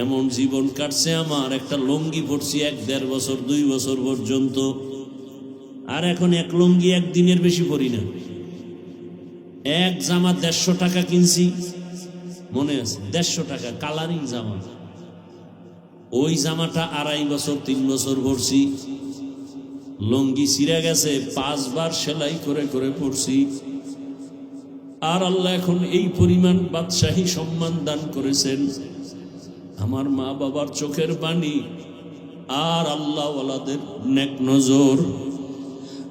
এমন জীবন কাটছে আমার, একটা লুঙ্গি পরছি 1-1.5 বছর 2 বছর পর্যন্ত, আর এখন এক লুঙ্গি একদিনের বেশি পরি না। এক জামা 150 টাকা কিনছি, মনে আছে, 150 টাকা কালারিং জামা। ওই জামাটা 2.5 বছর 3 বছর পরছি, লুঙ্গি ছিঁড়ে গেছে, 5 বার সেলাই করে করে পরছি। আর আল্লাহ এখন এই পরিমাণ বাদশাহী সম্মান দান করেছেন, আমার মা বাবার চোখের পানি আর আল্লাহ ওয়ালাদের নেক নজর।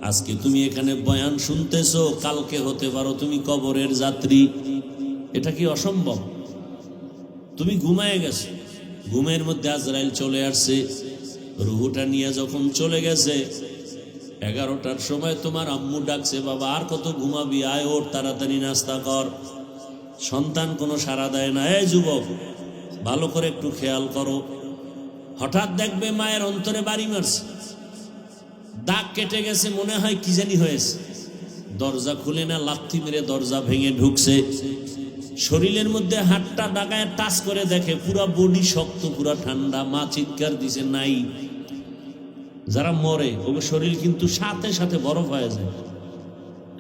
আজকে তুমি এখানে বয়ান শুনতেছো, কালকে হতে পারো তুমি কবরের যাত্রী। এটা কি অসম্ভব? তুমি ঘুমায় গেছো, ঘুমের মধ্যে আজরাইল চলে আসছে, রুহুটা নিয়ে যখন চলে গেছে 11টার সময় তোমার আম্মু ডাকছে, বাবা আর কত ঘুমাবি, আয় ওঠ, তাড়াতাড়ি নাস্তা কর। সন্তান কোনো সাড়া দেয় না। এই যুবক, ভালো করে একটু খেয়াল করো, হঠাৎ দেখবে মায়ের অন্তরে বাড়ি মারছে, দাগ কেটে গেছে, মনে হয় কি জানি হয়েছে। দরজা খুলে না, লাথি মেরে দরজা ভেঙে ঢুকছে। শরীরের মধ্যে হাতটা ডাকায় টাচ করে দেখে পুরা বডি শক্ত, পুরা ঠান্ডা। মা চিৎকার দিছে, নাই। যারা মরে ওর শরীর কিন্তু সাথে সাথে বরফ হয়ে যায়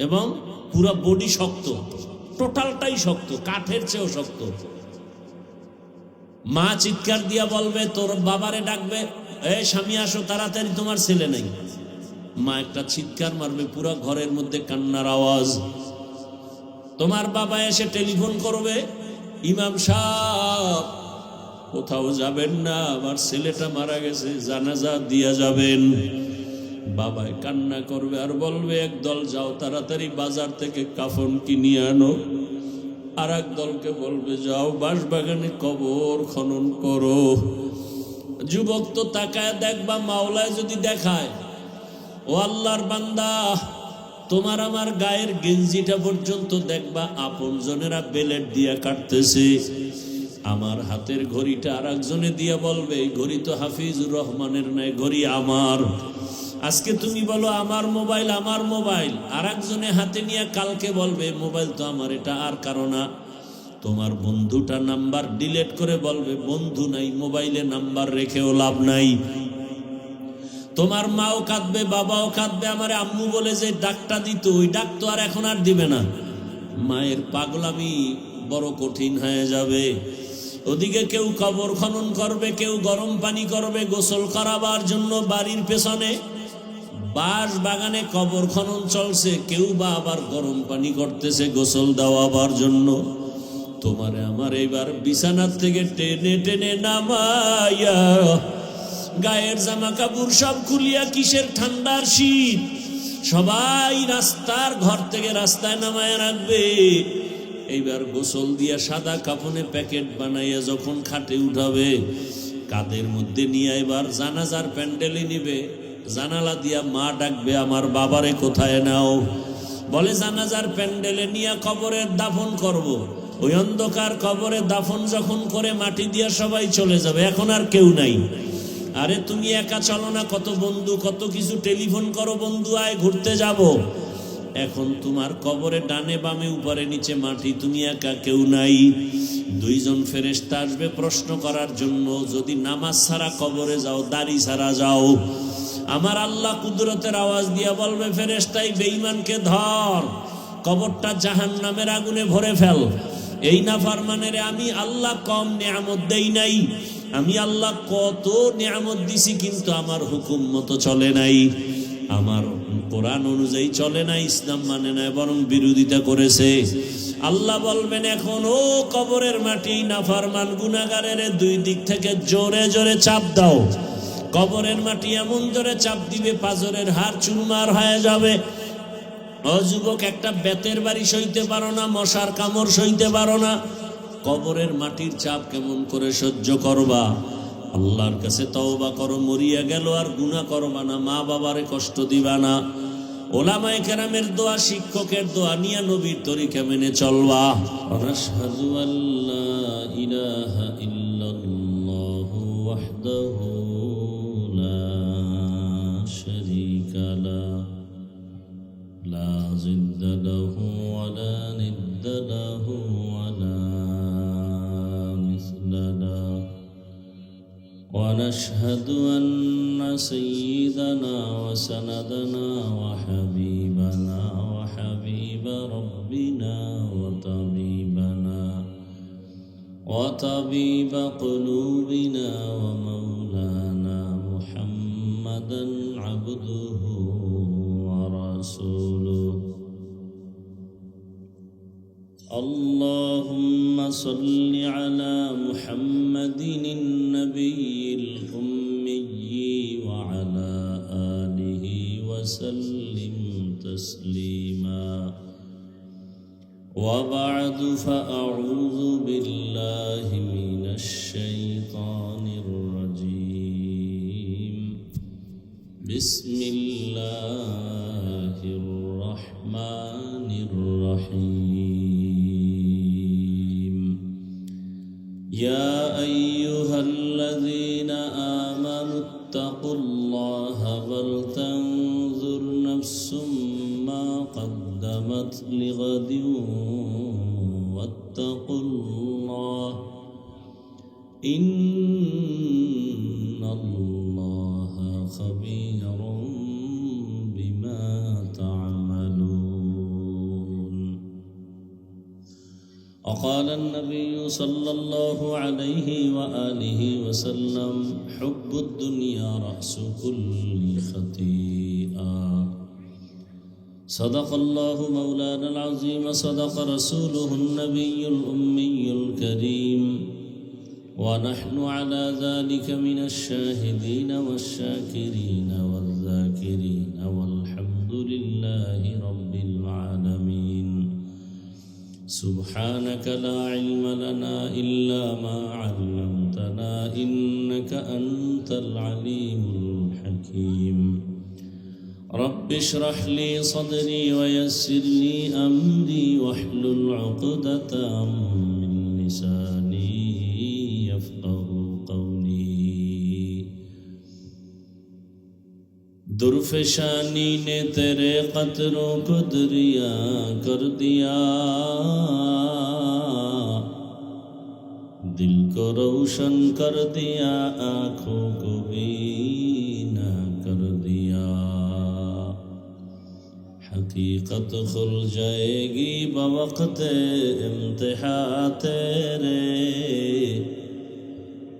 এবং পুরা বডি শক্ত, টোটালটাই শক্ত, কাঠের চেয়েও শক্ত। মা চিৎকার দিয়া বলবে, তোর বাবারে ডাকবে, এই স্বামী আসো তাড়াতাড়ি, তোমার ছেলে নেই। মা একটা চিৎকার মারবে, পুরা ঘরের মধ্যে কান্নার আওয়াজ। তোমার বাবা এসে টেলিফোন করবে, ইমাম সাহেব কোথাও যাবেন না, আমার ছেলেটা মারা গেছে, জানাজা দিয়া যাবেন। বাবাই কান্না করবে আর বলবে, একদল যাও তাড়াতাড়ি বাজার থেকে কাফন কিনিয়ে আনো, আর এক দলকে বলবে যাও বাঁশবাগানে কবর খনন করো। যুবক তো তাকায় দেখবা, মাওলায় যদি দেখায়, ও আল্লাহর বান্দা, তোমার আমার গায়ের গেঞ্জিটা পর্যন্ত দেখবা আপনজনেরা বেলেট দিয়া কাটতেছে। আমার হাতের ঘড়িটা আর একজনে দিয়া বলবে, এই ঘড়ি তো হাফিজুর রহমানের নাই, ঘড়ি আমার। আজকে তুমি বলো আমার মোবাইল, আমার মোবাইল, আর একজনে হাতে নিয়ে কালকে বলবে মোবাইল তো আমার, এটা আর কারো না। তোমার বন্ধুটা নাম্বার ডিলিট করে বলবে বন্ধু নাই, মোবাইলে নাম্বার রেখেও লাভ নাই। তোমার মাও কাঁদবে, বাবাও কাঁদবে, আমার আম্মু বলে যে ডাকটা দিত, ওই ডাক তো আর এখন আর দিবে না। মায়ের পাগলামি বড় কঠিন হয়ে যাবে। ওদিকে কেউ কবর খনন করবে, কেউ গরম পানি করবে গোসল করাবার জন্য। বাড়ির পেছনে বাঁশ বাগানে কবর খনন চলছে, কেউ বা আবার গরম পানি করতেছে গোসল দেওয়াবার জন্য। তোমারে আমার এবার বিছানার থেকে টেনে টেনে নামাইয়া গায়ের জামা কাপড় সব খুলিয়া, কিসের ঠান্ডার শীত, সবাই রাস্তার ঘর থেকে রাস্তায় নামায় রাখবে। এইবার গোসল দিয়া সাদা কাফনে প্যাকেট বানাইয়া যখন খাটে উঠাবে, কাদের মধ্যে নিয়ে এবার জানাজার প্যান্ডেলে নিবে। জানালা দিয়া মা ডাকবে, আমার বাবারে কোথায় নাও? বলে জানাজার প্যান্ডেলে নিয়ে কবরের দাফন করব। ওই অন্ধকার কবরে দাফন যখন করে মাটি দিয়া সবাই চলে যাবে, এখন আর কেউ নাই। আরে তুমি একা চলো না, কত বন্ধু, কত কিছু টেলিফোন করো, বন্ধু আয় ঘুরতে যাব। এখন তোমার কবরে ডানে বামে উপরে নিচে মাটি, তুমি একা, কেউ নাই। 2 জন ফেরেশতা আসবে প্রশ্ন করার জন্য। যদি নামাজ ছাড়া কবরে যাও, দাড়ি ছাড়া যাও, আমার আল্লাহ কুদরতের আওয়াজ দিয়া বলবে, ফেরেশতাই বেঈমানকে ধর, কবরটা জাহান্নামের আগুনে ভরে ফেল। এই নাফরমানেরে আমি আল্লাহ কম নিয়ামত দেই নাই, আমি আল্লাহ কত নিয়ামত দিছি, কিন্তু আমার হুকুম মতো চলে নাই, আমার কোরআন অনুযায়ী চলে না, ইসলাম মানে না, বরং বিরোধিতা করেছে। আল্লাহ বলবেন, এখন ও কবরের মাটি নাফরমান গুনাহগারের 2 দিক থেকে জোরে জোরে চাপ দাও। কবরের মাটি এমন জোরে চাপ দিবে, পাজরের হাড় চুরমার হয়ে যাবে। ও যুবক, একটা বেতের বাড়ি সইতে পারো না, মশার কামড় সইতে পারো না, কবরের মাটির চাপ কেমন করে সহ্য করবা? আল্লাহর কাছে তওবা করো, মরিয়া গেল আর গুনাহ করবা না, মা বাবারে কষ্ট দিবা না। ওলামায়ে কেরামের দোয়া, শিক্ষকের দোয়া নিয়ে নবীর তরিকা মেনে চলবা। আশহাদু আল্লা ইলাহা ইল্লাল্লাহু ওয়াহদাহু লা শারীকা লা জিদ্দা লাহু ওয়া লা নিদ্দা লাহু ওয়া লা মিসলা লাহু ونشهد أن سيدنا وسندنا وحبيبنا وحبيب ربنا وطبيب قلوبنا ومولانا محمدا عبده ورسوله. اللهم صل على محمد النبي الأمي وعلى آله وسلم تسليما. وبعد، فأعوذ بالله من الشيطان الرجيم. بسم الله الرحمن الرحيم. يا أيها الذين آمنوا اتقوا الله ولتنظر نفس ما قدمت لغد واتقوا الله إن الله خبير بما تعملون. وقال النبي صلى الله عليه وآله وسلم: حب الدنيا رأس كل خطيئة. صدق الله مولانا العظيم، صدق رسوله النبي الأمي الكريم، ونحن على ذلك من الشاهدين والشاكرين والذاكرين، والحمد لله رب العالمين. سبحانك لا علم لنا إلا ما علمتنا إنك أنت العليم الحكيم. رب اشرح لي صدري ويسر لي أمري واحلل عقدة من لساني يفقه قولي. درفشانی نے تیرے قطروں کو دریا کر دیا، دل کو روشن کر دیا، آنکھوں کو بینا کر دیا. حقیقت کھل جائے گی بوقت امتحان تیرے،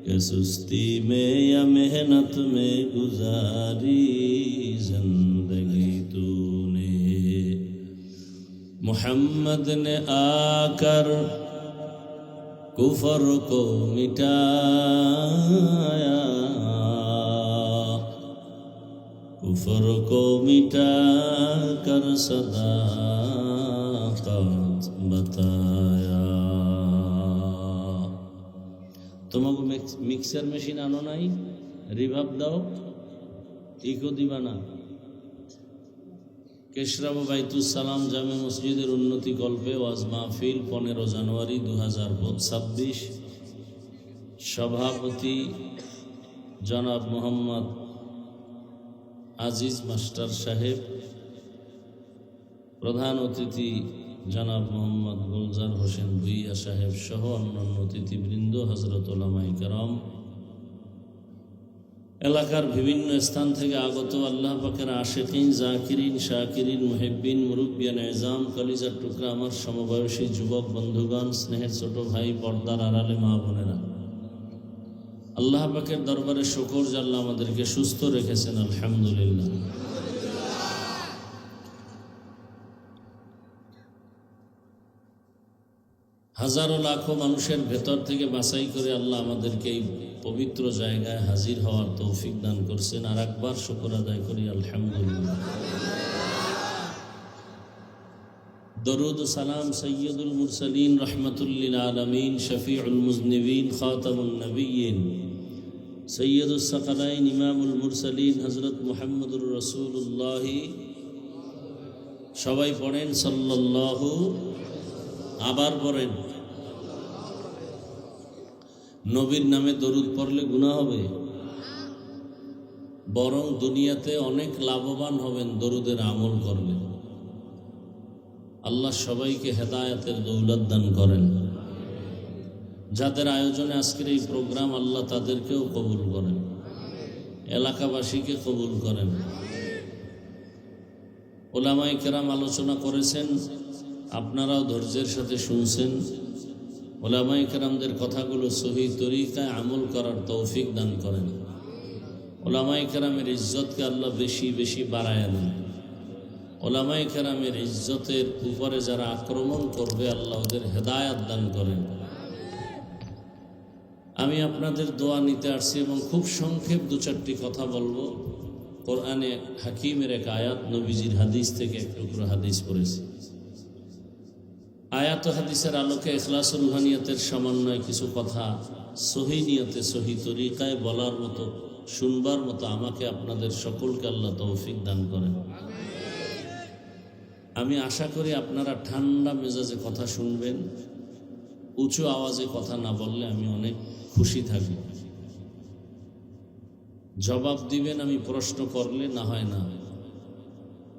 کہ سستی میں یا محنت میں گزاری زندگی تو نے. محمد نے آ کر کفر کو مٹایا، کفر کو مٹا کر صداقت بتایا. তোমাকে মিক্সার মেশিন আনো নাই? রিভাব দাও, ইকো দিবা না? কেশরাব বাইতুস সালাম জামে মসজিদের উন্নতি কল্পে ওয়াজ মাহফিল 15 জানুয়ারি 2026। সভাপতি জনাব মোহাম্মদ আজিজ মাস্টার সাহেব, প্রধান অতিথি জনাব মোহাম্মদ গুলজার হোসেন ভুইয়া সাহেব সহ অন্যান্য অতিথিবৃন্দ, হযরত উলামায়ে কেরাম, এলাকার বিভিন্ন স্থান থেকে আগত আল্লাহ পাকের আশিকিন, জাকিরিন, শাকিরিন, মুহিব্বিন, মুরব্বিয়ান এজাম, কলিজার টুকরা আমার সমবয়সী যুবক বন্ধুগণ, স্নেহের ছোট ভাই, পর্দার আড়ালে মা বোনেরা, আল্লাহ পাকের দরবারে শুকর যে আল্লাহ আমাদেরকে সুস্থ রেখেছেন, আলহামদুলিল্লাহ। হাজারো লাখো মানুষের ভেতর থেকে বাছাই করে আল্লাহ আমাদেরকে এই পবিত্র জায়গায় হাজির হওয়ার তৌফিক দান করছেন। আর একবার শুকর আদায় করি, আলহামদুলিল্লাহ। দরুদ ও সালাম সৈয়দুল মুরসালিন, রহমাতুল লিল আলামিন, শফিউল মুজনিবিন, খাতামুন নবিয়্যিন, সৈয়দুস সাকালাইন, ইমামুল মুরসালিন, হযরত মুহাম্মদুর রাসূলুল্লাহ। সবাই পড়েন সাল্লাল্লাহু, আবার পড়েন। নবীর নামে দরুদ পড়লে গুনাহ হবে? বরং দুনিয়াতে অনেক লাভবান হবেন দরুদের আমল করলে। আল্লাহ সবাইকে হেদায়েতের দৌলত দান করেন। যাদের আয়োজনে আজকের এই প্রোগ্রাম, আল্লাহ তাদেরকেও কবুল করেন, এলাকাবাসীকে কবুল করেন। ওলামায়ে কেরাম আলোচনা করেছেন, আপনারাও ধৈর্যের সাথে শুনছেন। ওলামায়ে কেরামদের কথাগুলো সহি তরিকায় আমল করার তৌফিক দান করেন। ওলামায়ে কেরামের ইজ্জতকে আল্লাহ বেশি বেশি বাড়ায় দেন। ওলামায়ে কেরামের ইজ্জতের উপরে যারা আক্রমণ করবে, আল্লাহ ওদের হেদায়াত দান করেন। আমি আপনাদের দোয়া নিতে আসছি এবং খুব সংক্ষেপ দু চারটি কথা বলবো। কোরআনে হাকিমের এক আয়াত, নবীজির হাদিস থেকে এক টুকরো হাদিস পড়েছি। আয়াত ও হাদিসের আলোকে ইখলাসুল রুহানিয়াতের সমন্বয়ে কিছু কথা সহি নিয়তে, সহি তরিকায় বলার মতো, শুনবার মতো আমাকে আপনাদের সকলকে আল্লাহ তৌফিক দান করেন। আমি আশা করি আপনারা ঠান্ডা মেজাজে কথা শুনবেন, উঁচু আওয়াজে কথা না বললে আমি অনেক খুশি থাকি। জবাব দিবেন আমি প্রশ্ন করলে, না হয় না,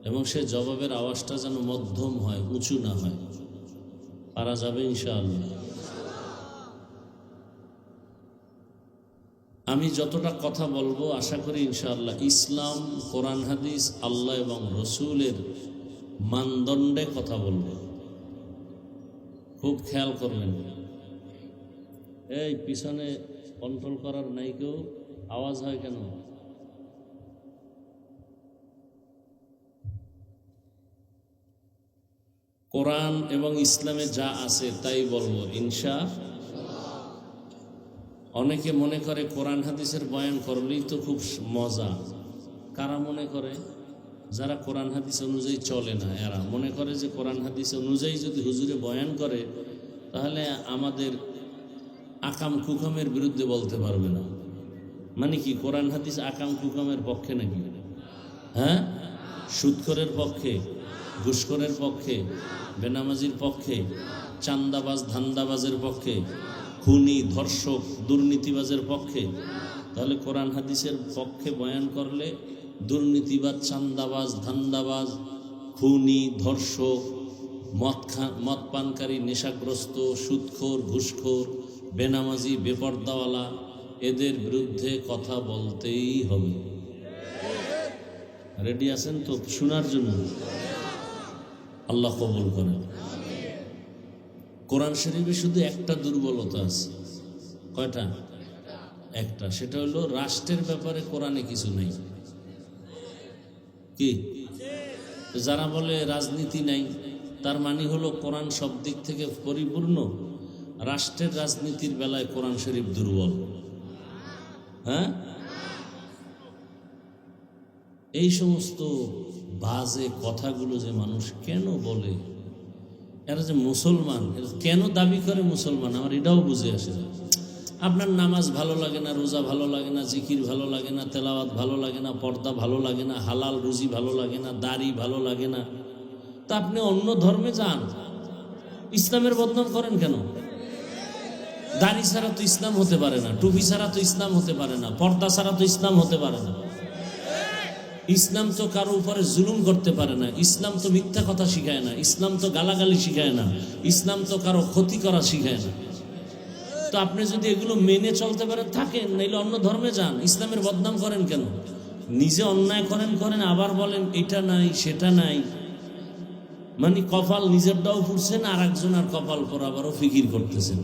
এবং সে জবাবের আওয়াজটা যেন মধ্যম হয়, উঁচু না হয়। পারা যাবে ইনশাআল্লাহ? আমি যতটা কথা বলবো আশা করি ইনশাআল্লাহ ইসলাম, কোরআন হাদিস, আল্লাহ এবং রসুলের মানদণ্ডে কথা বলবো। খুব খেয়াল করবেন। এই পিছনে কন্ট্রোল করার নাই কেউ? আওয়াজ হয় কেন? কোরআন এবং ইসলামে যা আছে তাই বলবো ইনশাআল্লাহ। অনেকে মনে করে কোরআন হাদিসের বয়ান করলেই তো খুব মজা। কারা মনে করে? যারা কোরআন হাদিস অনুযায়ী চলে না, এরা মনে করে যে কোরআন হাদিস অনুযায়ী যদি হুজুরে বয়ান করে তাহলে আমাদের আকাম কুকামের বিরুদ্ধে বলতে পারবে না। মানে কি, কোরআন হাদিস আকাম কুকামের পক্ষে নাকি? হ্যাঁ, সুদখোরের পক্ষে, ঘুষখোরের পক্ষে, বেনামাজির পক্ষে, চান্দাবাজ ধান্দাবাজের পক্ষে, খুনি ধর্ষক দুর্নীতিবাজের পক্ষে। তাহলে কোরআন হাদিসের পক্ষে বয়ান করলে দুর্নীতিবাজ, চান্দাবাজ, ধান্দাবাজ, খুনি, ধর্ষক, মদ পানকারী, নেশাগ্রস্ত, সুদখোর, ঘুষখোর, বেনামাজি, বেপর্দাওয়ালা, এদের বিরুদ্ধে কথা বলতেই হবে। রেডি আছেন তো শোনার জন্য? আল্লাহ কবুল করেন। কোরআন শরীফে শুধু একটা দুর্বলতা আছে। কয়টা? একটা। সেটা হলো রাষ্ট্রের ব্যাপারে কোরআনে কিছু নেই। কি? যারা বলে রাজনীতি নাই, তার মানে হলো কোরআন সব দিক থেকে পরিপূর্ণ, রাষ্ট্রের রাজনীতির বেলায় কোরআন শরীফ দুর্বল। হ্যাঁ, এই সমস্ত বাজে কথাগুলো যে মানুষ কেন বলে, এরা যে মুসলমান, এরা কেন দাবি করে মুসলমান, আমার এটাও বুঝে আসে না। আপনার নামাজ ভালো লাগে না, রোজা ভালো লাগে না, জিকির ভালো লাগে না, তেলাওয়াত ভালো লাগে না, পর্দা ভালো লাগে না, হালাল রুজি ভালো লাগে না, দাড়ি ভালো লাগে না, তা আপনি অন্য ধর্মে যান, ইসলামের বদনাম করেন কেন? দাড়ি ছাড়া তো ইসলাম হতে পারে না, টুপি ছাড়া তো ইসলাম হতে পারে না, পর্দা ছাড়া তো ইসলাম হতে পারে না। ইসলাম তো কারো উপরে জুলুম করতে পারে না, ইসলাম তো মিথ্যা কথা শিখায় না, ইসলাম তো গালাগালি শিখায় না, ইসলাম তো কারো ক্ষতি করা শিখায় না। তো আপনি যদি এগুলো মেনে চলতে পারেন থাকেন, নাইলে অন্য ধর্মে যান, ইসলামের বদনাম করেন কেন? নিজে অন্যায় করেন আবার বলেন এটা নাই সেটা নাই। মানে কপাল নিজেরটাও পুড়ছেন, আর একজন আর কপাল পর আবারও ফিকির করতেছেন।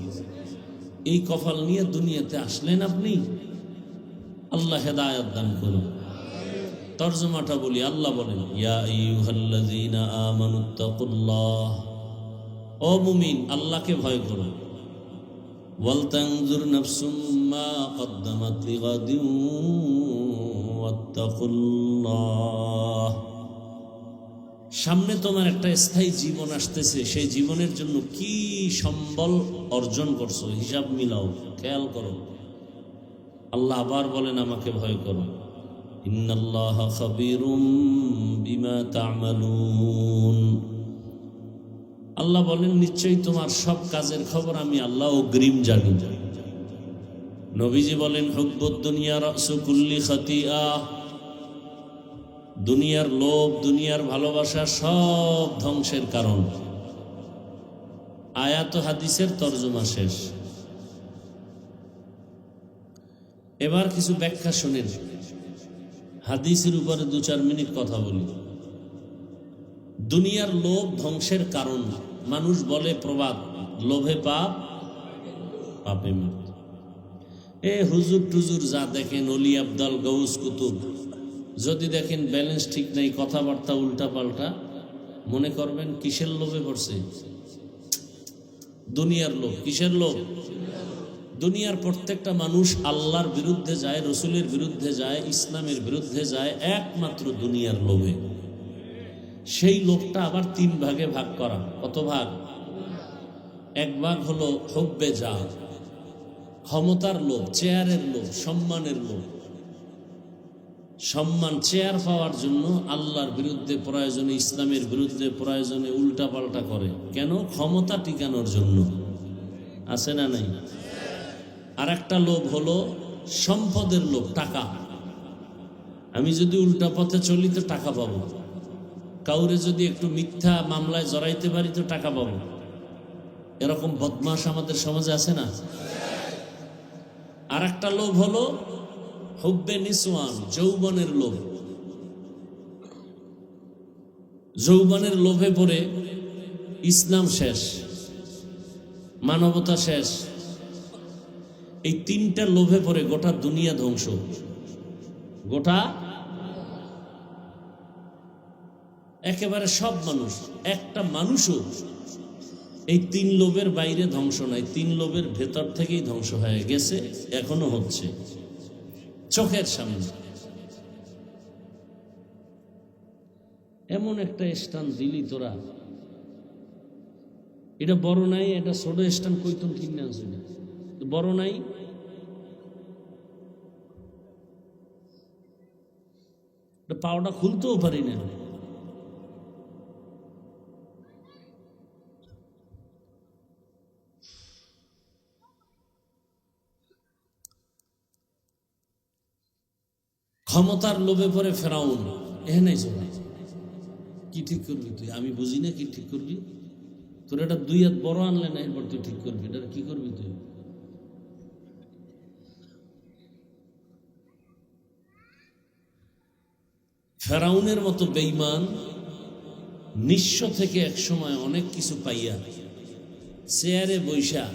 এই কপাল নিয়ে দুনিয়াতে আসলেন আপনি। আল্লাহ হেদায়েত দান করুন। তরজমাটা বলি, আল্লাহ বলেন ইয়া আইয়ুহাল্লাযীনা আমানুত্তাকুল্লাহ, ও মুমিন আল্লাহকে ভয় করো। ওয়ালতানজুর নাফসুম মা কদ্দামাত লিগাদিন ওয়াত্তাকুল্লাহ। সামনে তোমার একটা স্থায়ী জীবন আসতেছে, সেই জীবনের জন্য কি সম্বল অর্জন করছো হিসাব মিলাও, খেয়াল করো। আল্লাহ আবার বলেন আমাকে ভয় করো। ইন্নাল্লাহা খাবীরুম বিমা তা'মালুন। আল্লাহ বলেন নিশ্চয়ই তোমার সব কাজের খবর আমি আল্লাহ অগ্রিম জানি। নবীজি বলেন হুব্বুদ দুনিয়া রাসু কুল্লি খাতিয়া। দুনিয়ার লোভ, দুনিয়ার ভালোবাসা সব ধ্বংসের কারণ। আয়াত হাদিসের তরজমা শেষ। এবার কিছু ব্যাখ্যা শুনেন, হাদিসের উপরে 2-4 মিনিট কথা বলি। দুনিয়ার লোভ ধ্বংসের কারণ। মানুষ বলে প্রবাদ, লোভে পাপ, পাপে মৃত্যু। হুজুর টুজুর যা দেখেন, অলি আবদাল, গৌস কুতুব, যদি দেখেন ব্যালেন্স ঠিক নেই, কথাবার্তা উল্টা পাল্টা, মনে করবেন কিসের লোভে পড়ছে? দুনিয়ার লোভ। কিসের লোভ? দুনিয়ার প্রত্যেকটা মানুষ আল্লাহর বিরুদ্ধে যায়, রসুলের বিরুদ্ধে যায়, ইসলামের বিরুদ্ধে যায় একমাত্র দুনিয়ার লোভে। সেই লোভটা আবার 3 ভাগে ভাগ করা। কত ভাগ? এক ভাগ হলো হুব্বে যা, ক্ষমতার লোভ, চেয়ারের লোভ, সম্মানের লোভ। সম্মান, চেয়ার পাওয়ার জন্য আল্লাহর বিরুদ্ধে প্রয়োজনে, ইসলামের বিরুদ্ধে প্রয়োজনে উল্টা পাল্টা করে। কেন? ক্ষমতা টিকানোর জন্য। আছে না নাই? আর একটা লোভ হলো সম্পদের লোভ, টাকা। আমি যদি উল্টা পথে চলি তো টাকা পাবো, কাউরে যদি একটু মিথ্যা মামলায় জড়াইতে পারি তো টাকা পাবো। এরকম বদমাশ আমাদের সমাজে আছে না? আর একটা লোভ হলো হুব্বে নিসওয়ান, যৌবনের লোভ। যৌবনের লোভে পড়ে ইসলাম শেষ, মানবতা শেষ। এই 3টা লোভে পড়ে গোটা দুনিয়া ধ্বংস। গোটা একেবারে সব মানুষ, একটা মানুষও এই 3 লোভের বাইরে ধ্বংস নাই। 3 লোভের ভেতর থেকেই ধ্বংস হয়ে গেছে, এখনো হচ্ছে চোখের সামনে। এমন একটা স্টান দিলি তোরা, এটা বড় নাই, এটা ছোট স্টান কইতুন ঠিক না, বড় নাই। পাওয়াটা খুলতেও পারি না। ক্ষমতার লোভে পড়ে ফেরাউন, নাই চলে। কি ঠিক করবি তুই? আমি বুঝি না কি ঠিক করবি। তোর এটা 2 হাত বড় আনলে না, এরপর তুই ঠিক করবি। এটা কি করবি তুই? ফেরাউনের মতো বেঈমান নিঃস্ব থেকে একসময় অনেক কিছু পাইয়া চেয়ারে বৈশা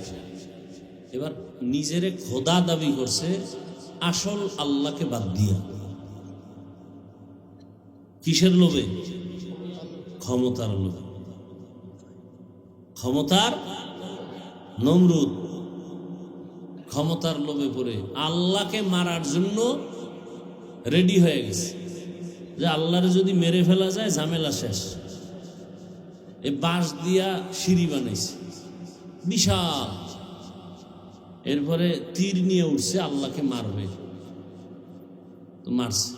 এবার নিজেরে খোদা দাবি করছে, আসল আল্লাহকে বাদ দিয়া। কিসের লোভে? ক্ষমতার লোভে। ক্ষমতার নমরুদ ক্ষমতার লোভে পড়ে আল্লাহকে মারার জন্য রেডি হয়ে গেছে, যে আল্লাহরে যদি মেরে ফেলা যায় ঝামেলা শেষ। এই বাঁশ দিয়া সিঁড়ি বানাইছে বিশাল, এরপরে তীর নিয়ে উঠছে, আল্লাহকে মারবে। তো মারছে,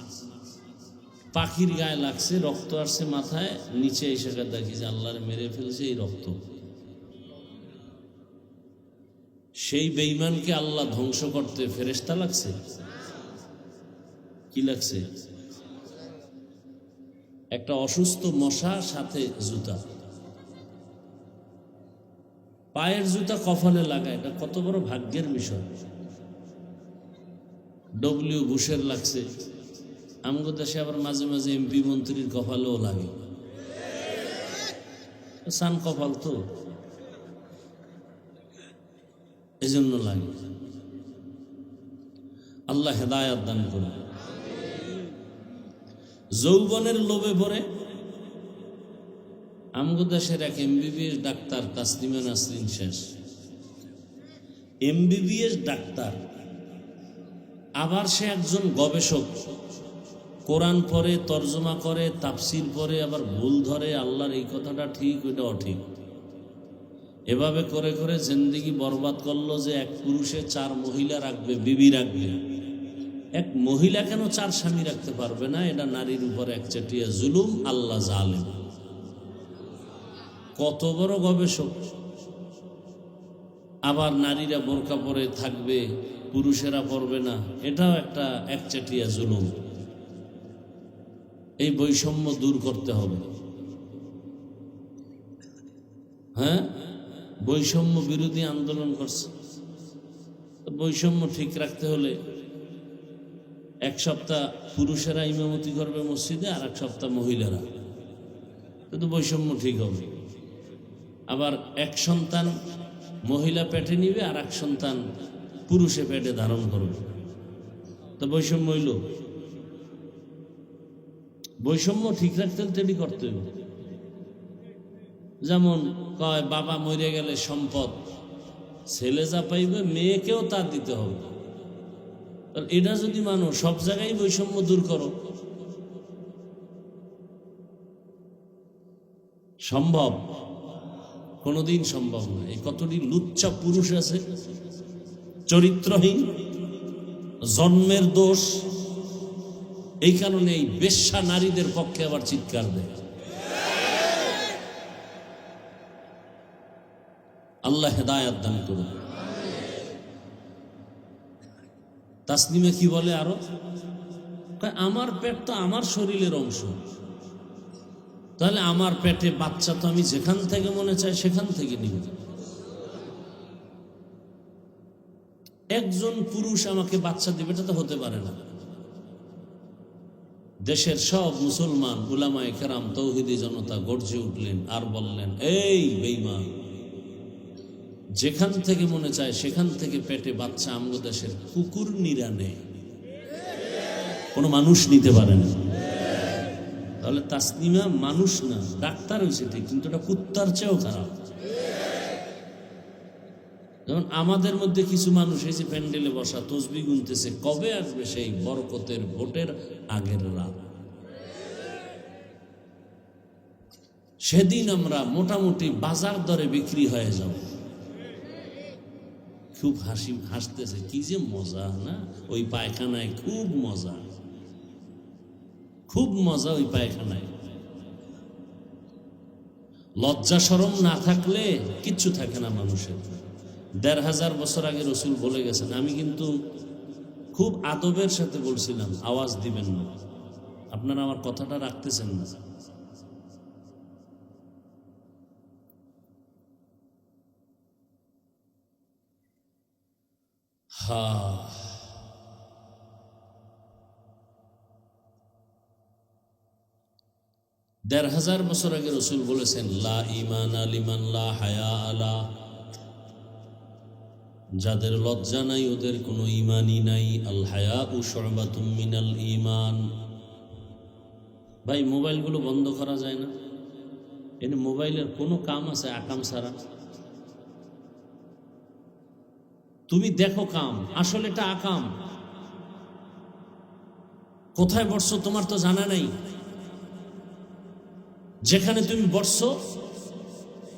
পাখির গায়ে লাগছে, রক্ত আসছে মাথায়, নিচে এসে দেখি যে আল্লাহরে মেরে ফেলছে এই রক্ত। সেই বেঈমানকে আল্লাহ ধ্বংস করতে ফেরেশতা লাগছে? কি লাগছে? একটা অসুস্থ মশা, সাথে জুতা। পায়ের জুতা কপালে লাগা, এটা কত বড় ভাগ্যের বিষয়। ডব্লিউ বুশের লাগছে, আমগো দেশে আবার মাঝে মাঝে এমপি মন্ত্রীর কপালেও লাগে। সান কপাল তো, এজন্য লাগে। আল্লাহ হেদায়াত দান করুন। যৌবনের লোভে পড়ে আমগো দেশের এক এমবিবিএস ডাক্তার তাসলিমা নাসরিন শেষ। এমবিবিএস ডাক্তার, আবার সে একজন গবেষক, কোরআন পড়ে, তর্জমা করে, তাফসির পড়ে, আবার ভুল ধরে, আল্লাহর এই কথাটা ঠিক ওইটা অঠিক। এভাবে করে করে জিন্দেগি বরবাদ করলো যে এক পুরুষে 4 মহিলা রাখবে, বিবি রাখবে। এক মহিলা কেন 4 স্বামী রাখতে পারবে না? এটা নারীর উপরে একচেটিয়া জুলুম। আল্লাহ জালেম। কত বড় গবেষক! আবার নারীরা বোরকা পরে থাকবে, পুরুষেরা পরবে না, এটাও একটা একচেটিয়া জুলুম। এই বৈষম্য দূর করতে হবে। হ্যাঁ, বৈষম্য বিরোধী আন্দোলন করছে। বৈষম্য ঠিক রাখতে হলে এক সপ্তাহ পুরুষেরা ইমামতি করবে মসজিদে, আর এক সপ্তাহ মহিলারা, কিন্তু বৈষম্য ঠিক হবে। আবার এক সন্তান মহিলা পেটে নিবে, আর এক সন্তান পুরুষে পেটে ধারণ করবে, তো বৈষম্য হইল। বৈষম্য ঠিক রাখতে তৈরি করতে হবে। যেমন কয় বাবা মরে গেলে সম্পদ ছেলে যা পাইবে মেয়েকেও তা দিতে হবে। এটা যদি মানো, সব জায়গায় বৈষম্য দূর করো। সম্ভব? কোনোদিন সম্ভব না। এই কতটি লুচ্চা পুরুষ আছে, চরিত্রহীন, জন্মের দোষ। এই কারণে এই বেশ্যা নারীদের পক্ষে আবার চিৎকার দেয়। আল্লাহ হেদায়াত দান করুন। তাসনিমে কি বলে আরো, আমার পেট তো আমার শরীরের অংশ, তাহলে আমার পেটে বাচ্চা তো আমি যেখান থেকে মনে চাই সেখান থেকে নিব। একজন পুরুষ আমাকে বাচ্চা দিবে, এটা তো হতে পারে না। দেশের সব মুসলমান উলামায়ে কেরাম তৌহিদি জনতা গর্জে উঠলেন আর বললেন, এই বেঈমান, যেখান থেকে মনে চায় সেখান থেকে পেটে বাচ্চা আমগো দেশের কুকুর নিরা নেয়, কোনো মানুষ নিতে পারে না। তাহলে তাসনিমা মানুষ না, ডাক্তার হয়েছে ঠিক, কিন্তু এটা কুত্তার চেয়েও খারাপ। যেমন আমাদের মধ্যে কিছু মানুষ এসে প্যান্ডেলে বসা তসবিহ গুনতেছে, কবে আসবে সেই বরকতের ভোটের আগের রাত, সেদিন আমরা মোটামুটি বাজার দরে বিক্রি হয়ে যাব। খুব হাসতেছে, কি যে মজা না ওই পায়খানায়, খুব মজা, খুব মজা ওই পায়খানায়। লজ্জা শরম না থাকলে কিচ্ছু থাকে না মানুষের। ১৫০০ বছর আগে রসুল বলে গেছেন, আমি কিন্তু খুব আদবের সাথে বলছিলাম আওয়াজ দিবেন না, আপনারা আমার কথাটা রাখতেছেন না। হ্যাঁ, ১৫০০ বছর আগে রসুল বলেছেন, লা ঈমান লিমান লা হায়া আলা, যাদের লজ্জা নাই ওদের কোনো ঈমানই নাই। আল হায়াউ শু'বাতুম মিনাল ঈমান। ভাই, মোবাইলগুলো বন্ধ করা যায় না? এনে মোবাইলের কোনো কাম আছে আকাম ছাড়া? তুমি দেখো কাম, আসলে এটা আকাম। কোথায় বসছো তোমার তো জানা নাই, যেখানে তুমি বসছো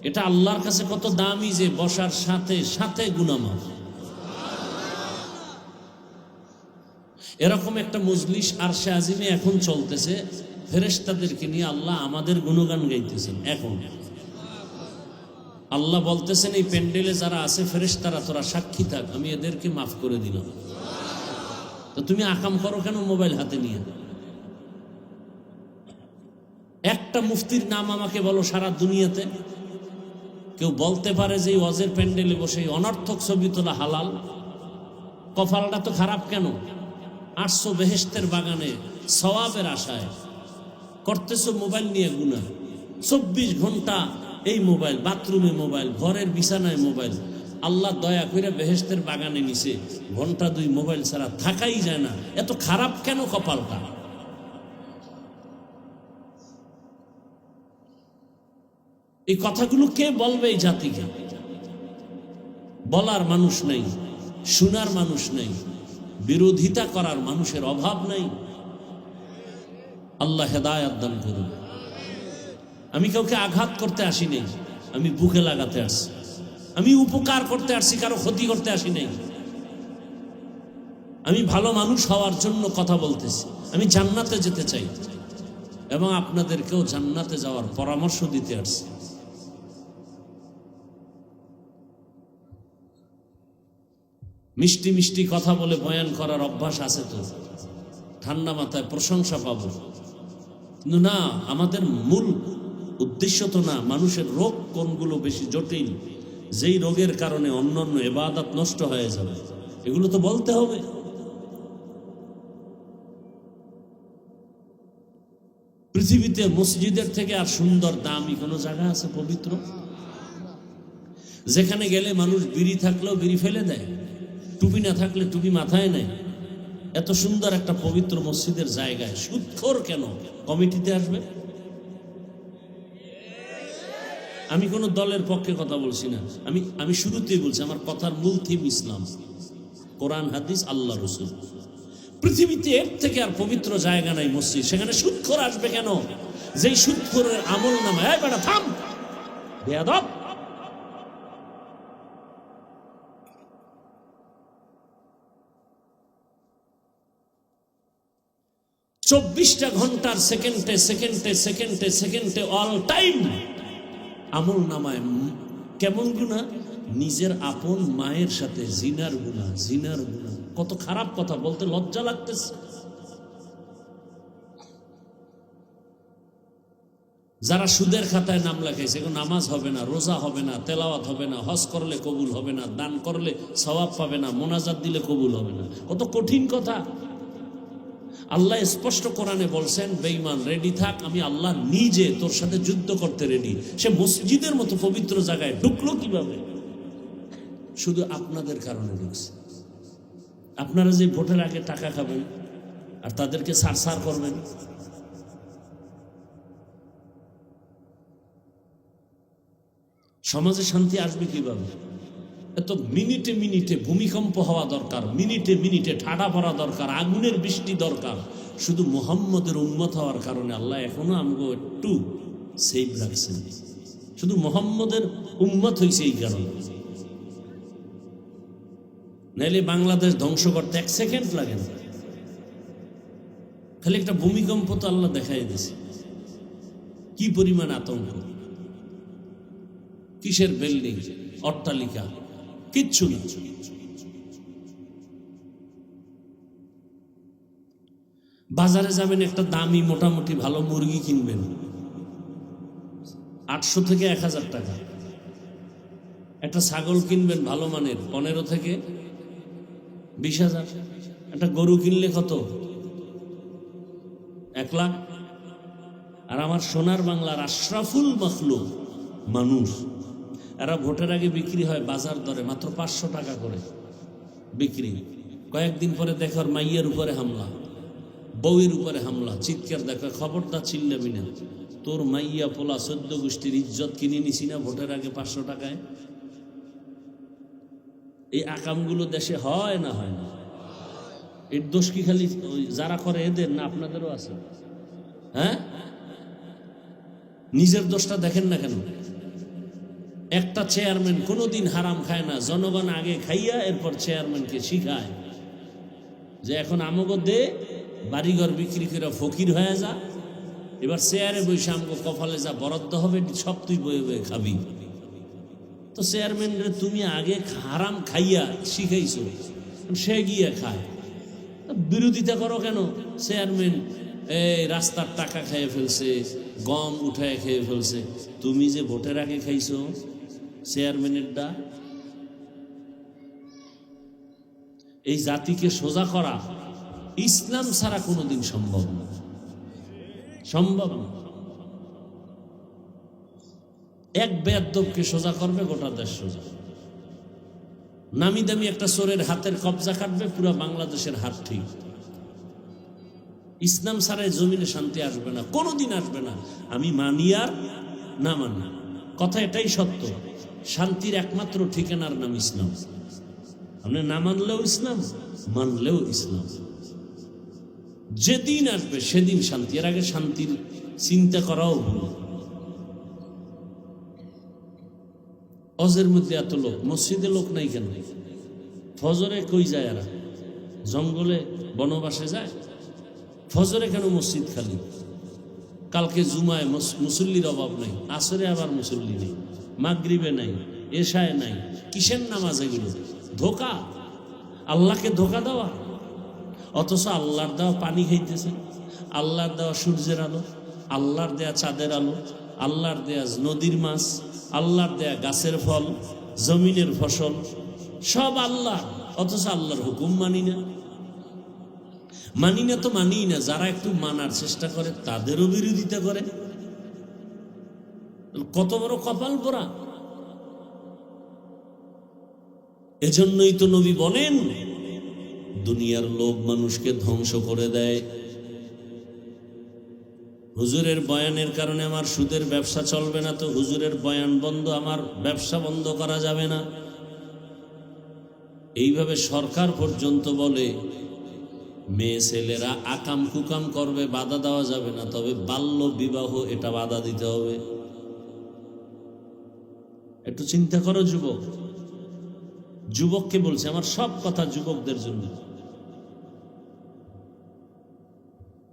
এটা আল্লাহর কাছে কত দামি যে বসার সাথে সাথে গুনাহ মাফ। এরকম একটা মজলিস আরশে আজিমে এখন চলতেছে, ফেরেশতাদেরকে নিয়ে আল্লাহ আমাদের গুণগান গাইতেছেন। এখন আল্লাহ বলতেছেন, এই প্যান্ডেলে যারা আছে ফেরেশতারা তোরা সাক্ষী থাক, আমি এদেরকে মাফ করে দিলাম। তো তুমি আকাম করো কেন মোবাইল হাতে নিয়ে? একটা মুফতির নাম আমাকে বলো সারা দুনিয়াতে কেউ বলতে পারে যে ওয়াজের প্যান্ডেলে বসে অনর্থক ছবি তোলা হালাল? কপালটা তো খারাপ কেন? আসছো বেহেশতের বাগানে সওয়াবের আশায়, করতেছো মোবাইল নিয়ে গুনাহ। ২৪ ঘন্টা এই মোবাইল, বাথরুমে মোবাইল, ঘরের বিছানায় মোবাইল। আল্লাহ দয়া করে বেহেশতের বাগানে নিছে, ঘন্টা ২ মোবাইল ছাড়া থাকাই যায় না। এত খারাপ কেন কপালটা? এই কথাগুলো কে বলবে এই জাতিকে? বলার মানুষ নেই, শোনার মানুষ নেই, বিরোধিতা করার মানুষের অভাব নেই। আল্লাহ হেদায়াত দান করুন। আমি কাউকে আঘাত করতে আসি নাই, আমি বুকে লাগাতে আসছি। আমি উপকার করতে আসছি, কারো ক্ষতি করতে আসি নাই। আমি ভালো মানুষ হওয়ার জন্য কথা বলতেছি। আমি জান্নাতে যেতে চাই এবং আপনাদেরকেও জান্নাতে যাওয়ার পরামর্শ দিতে আসছি। মিষ্টি মিষ্টি কথা বলে বয়ান করার অভ্যাস আছে তো, ঠান্ডা মাথায় প্রশংসা পাবো, কিন্তু না, আমাদের মূল উদ্দেশ্য তো না। মানুষের রোগ কোনগুলো বেশি জটিল, যেই রোগের কারণে অন্যান্য ইবাদত নষ্ট হয়ে যাবে, এগুলো তো বলতে হবে। পৃথিবীতে মসজিদের থেকে আর সুন্দর দামি কোনো জায়গা আছে পবিত্র? যেখানে গেলে মানুষ বিড়ি থাকলেও বিড়ি ফেলে দেয়, টুপি না থাকলে টুপি মাথায় নেয়। এত সুন্দর একটা পবিত্র মসজিদের জায়গায় সুদখোর কেন কমিটিতে আসবে? আমি কোনো দলের পক্ষে কথা বলছি না, আমি শুরুতেই বলছি আমার কথার মূল থিম ইসলাম, কোরআন, হাদিস, আল্লাহ, রসুল। পৃথিবীতে এর থেকে আর পবিত্র জায়গা নাই মসজিদ, সেখানে সুদখোর আসবে কেন? যেই সুদখোরের আমল নামা, এই বেটা থাম বেয়াদব, 24টা ঘন্টার সেকেন্ডে সেকেন্ডে সেকেন্ডে সেকেন্ডে অল টাইম আমল নামায় কেমন গুনাহ? নিজের আপন মায়ের সাথে জিনার গুনাহ, জিনার গুনাহ। কত খারাপ কথা, বলতে লজ্জা লাগতেছে। যারা সুদের খাতায় নাম লেখাইছে, এখন নামাজ হবে না, রোজা হবে না, তেলাওয়াত হবে না, হজ করলে কবুল হবে না, দান করলে সওয়াব পাবে না, মোনাজাত দিলে কবুল হবে না। কত কঠিন কথা। আল্লাহ স্পষ্ট কোরআনে বলছেন, বেঈমান রেডি থাক, আমি আল্লাহ নিজে তোর সাথে যুদ্ধ করতে রেডি। সে মসজিদের মতো পবিত্র জায়গায় ঢুকলো কিভাবে? শুধু আপনাদের কারণে ঢুকছে। আপনারা যে ভোটের আগে টাকা খাবেন আর তাদেরকে সারসার করবেন, সমাজে শান্তি আসবে কিভাবে? এত মিনিটে মিনিটে ভূমিকম্প হওয়া দরকার, মিনিটে মিনিটে ঠাডা পড়া দরকার, আগুনের বৃষ্টি দরকার। শুধু মুহাম্মদের উম্মত হওয়ার কারণে আল্লাহ এখনো আমাকে একটু সেভ রাখছেন। শুধু মুহাম্মদের উম্মত হয়েছে এই কারণে, নাইলে বাংলাদেশ ধ্বংস করতে 1 সেকেন্ড লাগে না। খালি একটা ভূমিকম্প তো আল্লাহ দেখাই দিয়েছে। কি পরিমাণ আতঙ্ক, কিসের বিল্ডিং, অট্টালিকা, কিচ্ছু না। বাজারে যাবেন, একটা দামি মোটামুটি ভালো মুরগি কিনবেন, 800 থেকে 1000 টাকা। একটা ছাগল কিনবেন ভালো মানের, 15 থেকে 20,000। একটা গরু কিনলে কত? 1 লাখ। আর আমার সোনার বাংলার আশরাফুল মখলুক মানুষ, এরা ভোটের আগে বিক্রি হয় বাজার দরে মাত্র 500 টাকা করে বিক্রি। কয়েকদিন পরে দেখো মাইয়ের উপরে হামলা, বউয়ের উপরে হামলা, চিৎকার দেখো, খবরদার চিল্লাবি না, তোর মাইয়া পোলা 14 গোষ্ঠীর ইজ্জত কিনে নিছি না ভোটের আগে 500 টাকায়। এই আকামগুলো দেশে হয় না? হয় না? এর দোষ কি খালি যারা করে এদের, না আপনাদেরও আছে? হ্যাঁ, নিজের দোষটা দেখেন না কেন? একটা চেয়ারম্যান কোনোদিন হারাম খায় না, জনগণ আগে খাইয়া এরপর চেয়ারম্যানকে শিখায় যে এখন আমগো দে, বাড়িঘর বিক্রি করে ফকির হয়ে যা, এবার চেয়ারে বসে আমগো কপালে যা বরাদ্দ হবে সব তুই বয়ে বয়ে খাবি। তো চেয়ারম্যান রে তুমি আগে হারাম খাইয়া শিখাইছো, সে গিয়ে খায়, বিরোধিতা করো কেন? চেয়ারম্যান এই রাস্তার টাকা খেয়ে ফেলছে, গম উঠায় খেয়ে ফেলছে, তুমি যে ভোটের আগে খাইছো চেয়ারম্যানের ডা। এই জাতিকে সোজা করা ইসলাম ছাড়া কোনোদিন সম্ভব না, সম্ভব না। এক বেয়াদবকে সোজা করবে গোটা দেশ সোজা। নামি দামি একটা চোরের হাতের কবজা কাটবে, পুরো বাংলাদেশের হাত ঠিক। ইসলাম ছাড়া জমিনে শান্তি আসবে না, কোনোদিন আসবে না। আমি মানি আর না মানি, কথা এটাই সত্য। শান্তির একমাত্র ঠিকানার নাম ইসলাম। আপনি না মানলেও ইসলাম, মানলেও ইসলাম। যেদিন আসবে সেদিন শান্তি, এর আগে শান্তির চিন্তা করাও ভুল। অজের মধ্যে এত লোক, মসজিদে লোক নাই কেন? ফজরে কই যায় এরা? জঙ্গলে বনবাসে যায়। ফজরে কেন মসজিদ খালি? কালকে জুমায় মুসল্লির অভাব নেই, আসরে আবার মুসল্লি নেই, মাগরিবে নাই, এশায় নাই। কিসের নামাজ এগুলো? ধোকা, আল্লাহকে ধোকা দেওয়া। অথচ আল্লাহর দেওয়া পানি খাইতেছে, আল্লাহর দেওয়া সূর্যের আলো, আল্লাহর দেয়া চাঁদের আলো, আল্লাহর দেয়া নদীর মাছ, আল্লাহর দেয়া গাছের ফল, জমিনের ফসল, সব আল্লাহ। অথচ আল্লাহর হুকুম মানি না। মানি না তো মানি না, যারা একটু মানার চেষ্টা করে তাদেরও বিরোধিতা করে। কত বড় কপাল পোড়া! এজন্যই তো নবী বলেন, দুনিয়ার লোভ মানুষকে ধ্বংস করে দেয়। হুজুরের বয়ানের কারণে আমার সুদের ব্যবসা চলবে না, তো হুজুরের বয়ান বন্ধ, আমার ব্যবসা বন্ধ করা যাবে না। এইভাবে সরকার পর্যন্ত বলে মেয়ে ছেলেরা আকাম কুকাম করবে, বাধা দেওয়া যাবে না, তবে বাল্য বিবাহ এটা বাধা দিতে হবে। একটু চিন্তা করো যুবক। যুবককে বলছে, আমার সব কথা যুবকদের জন্য।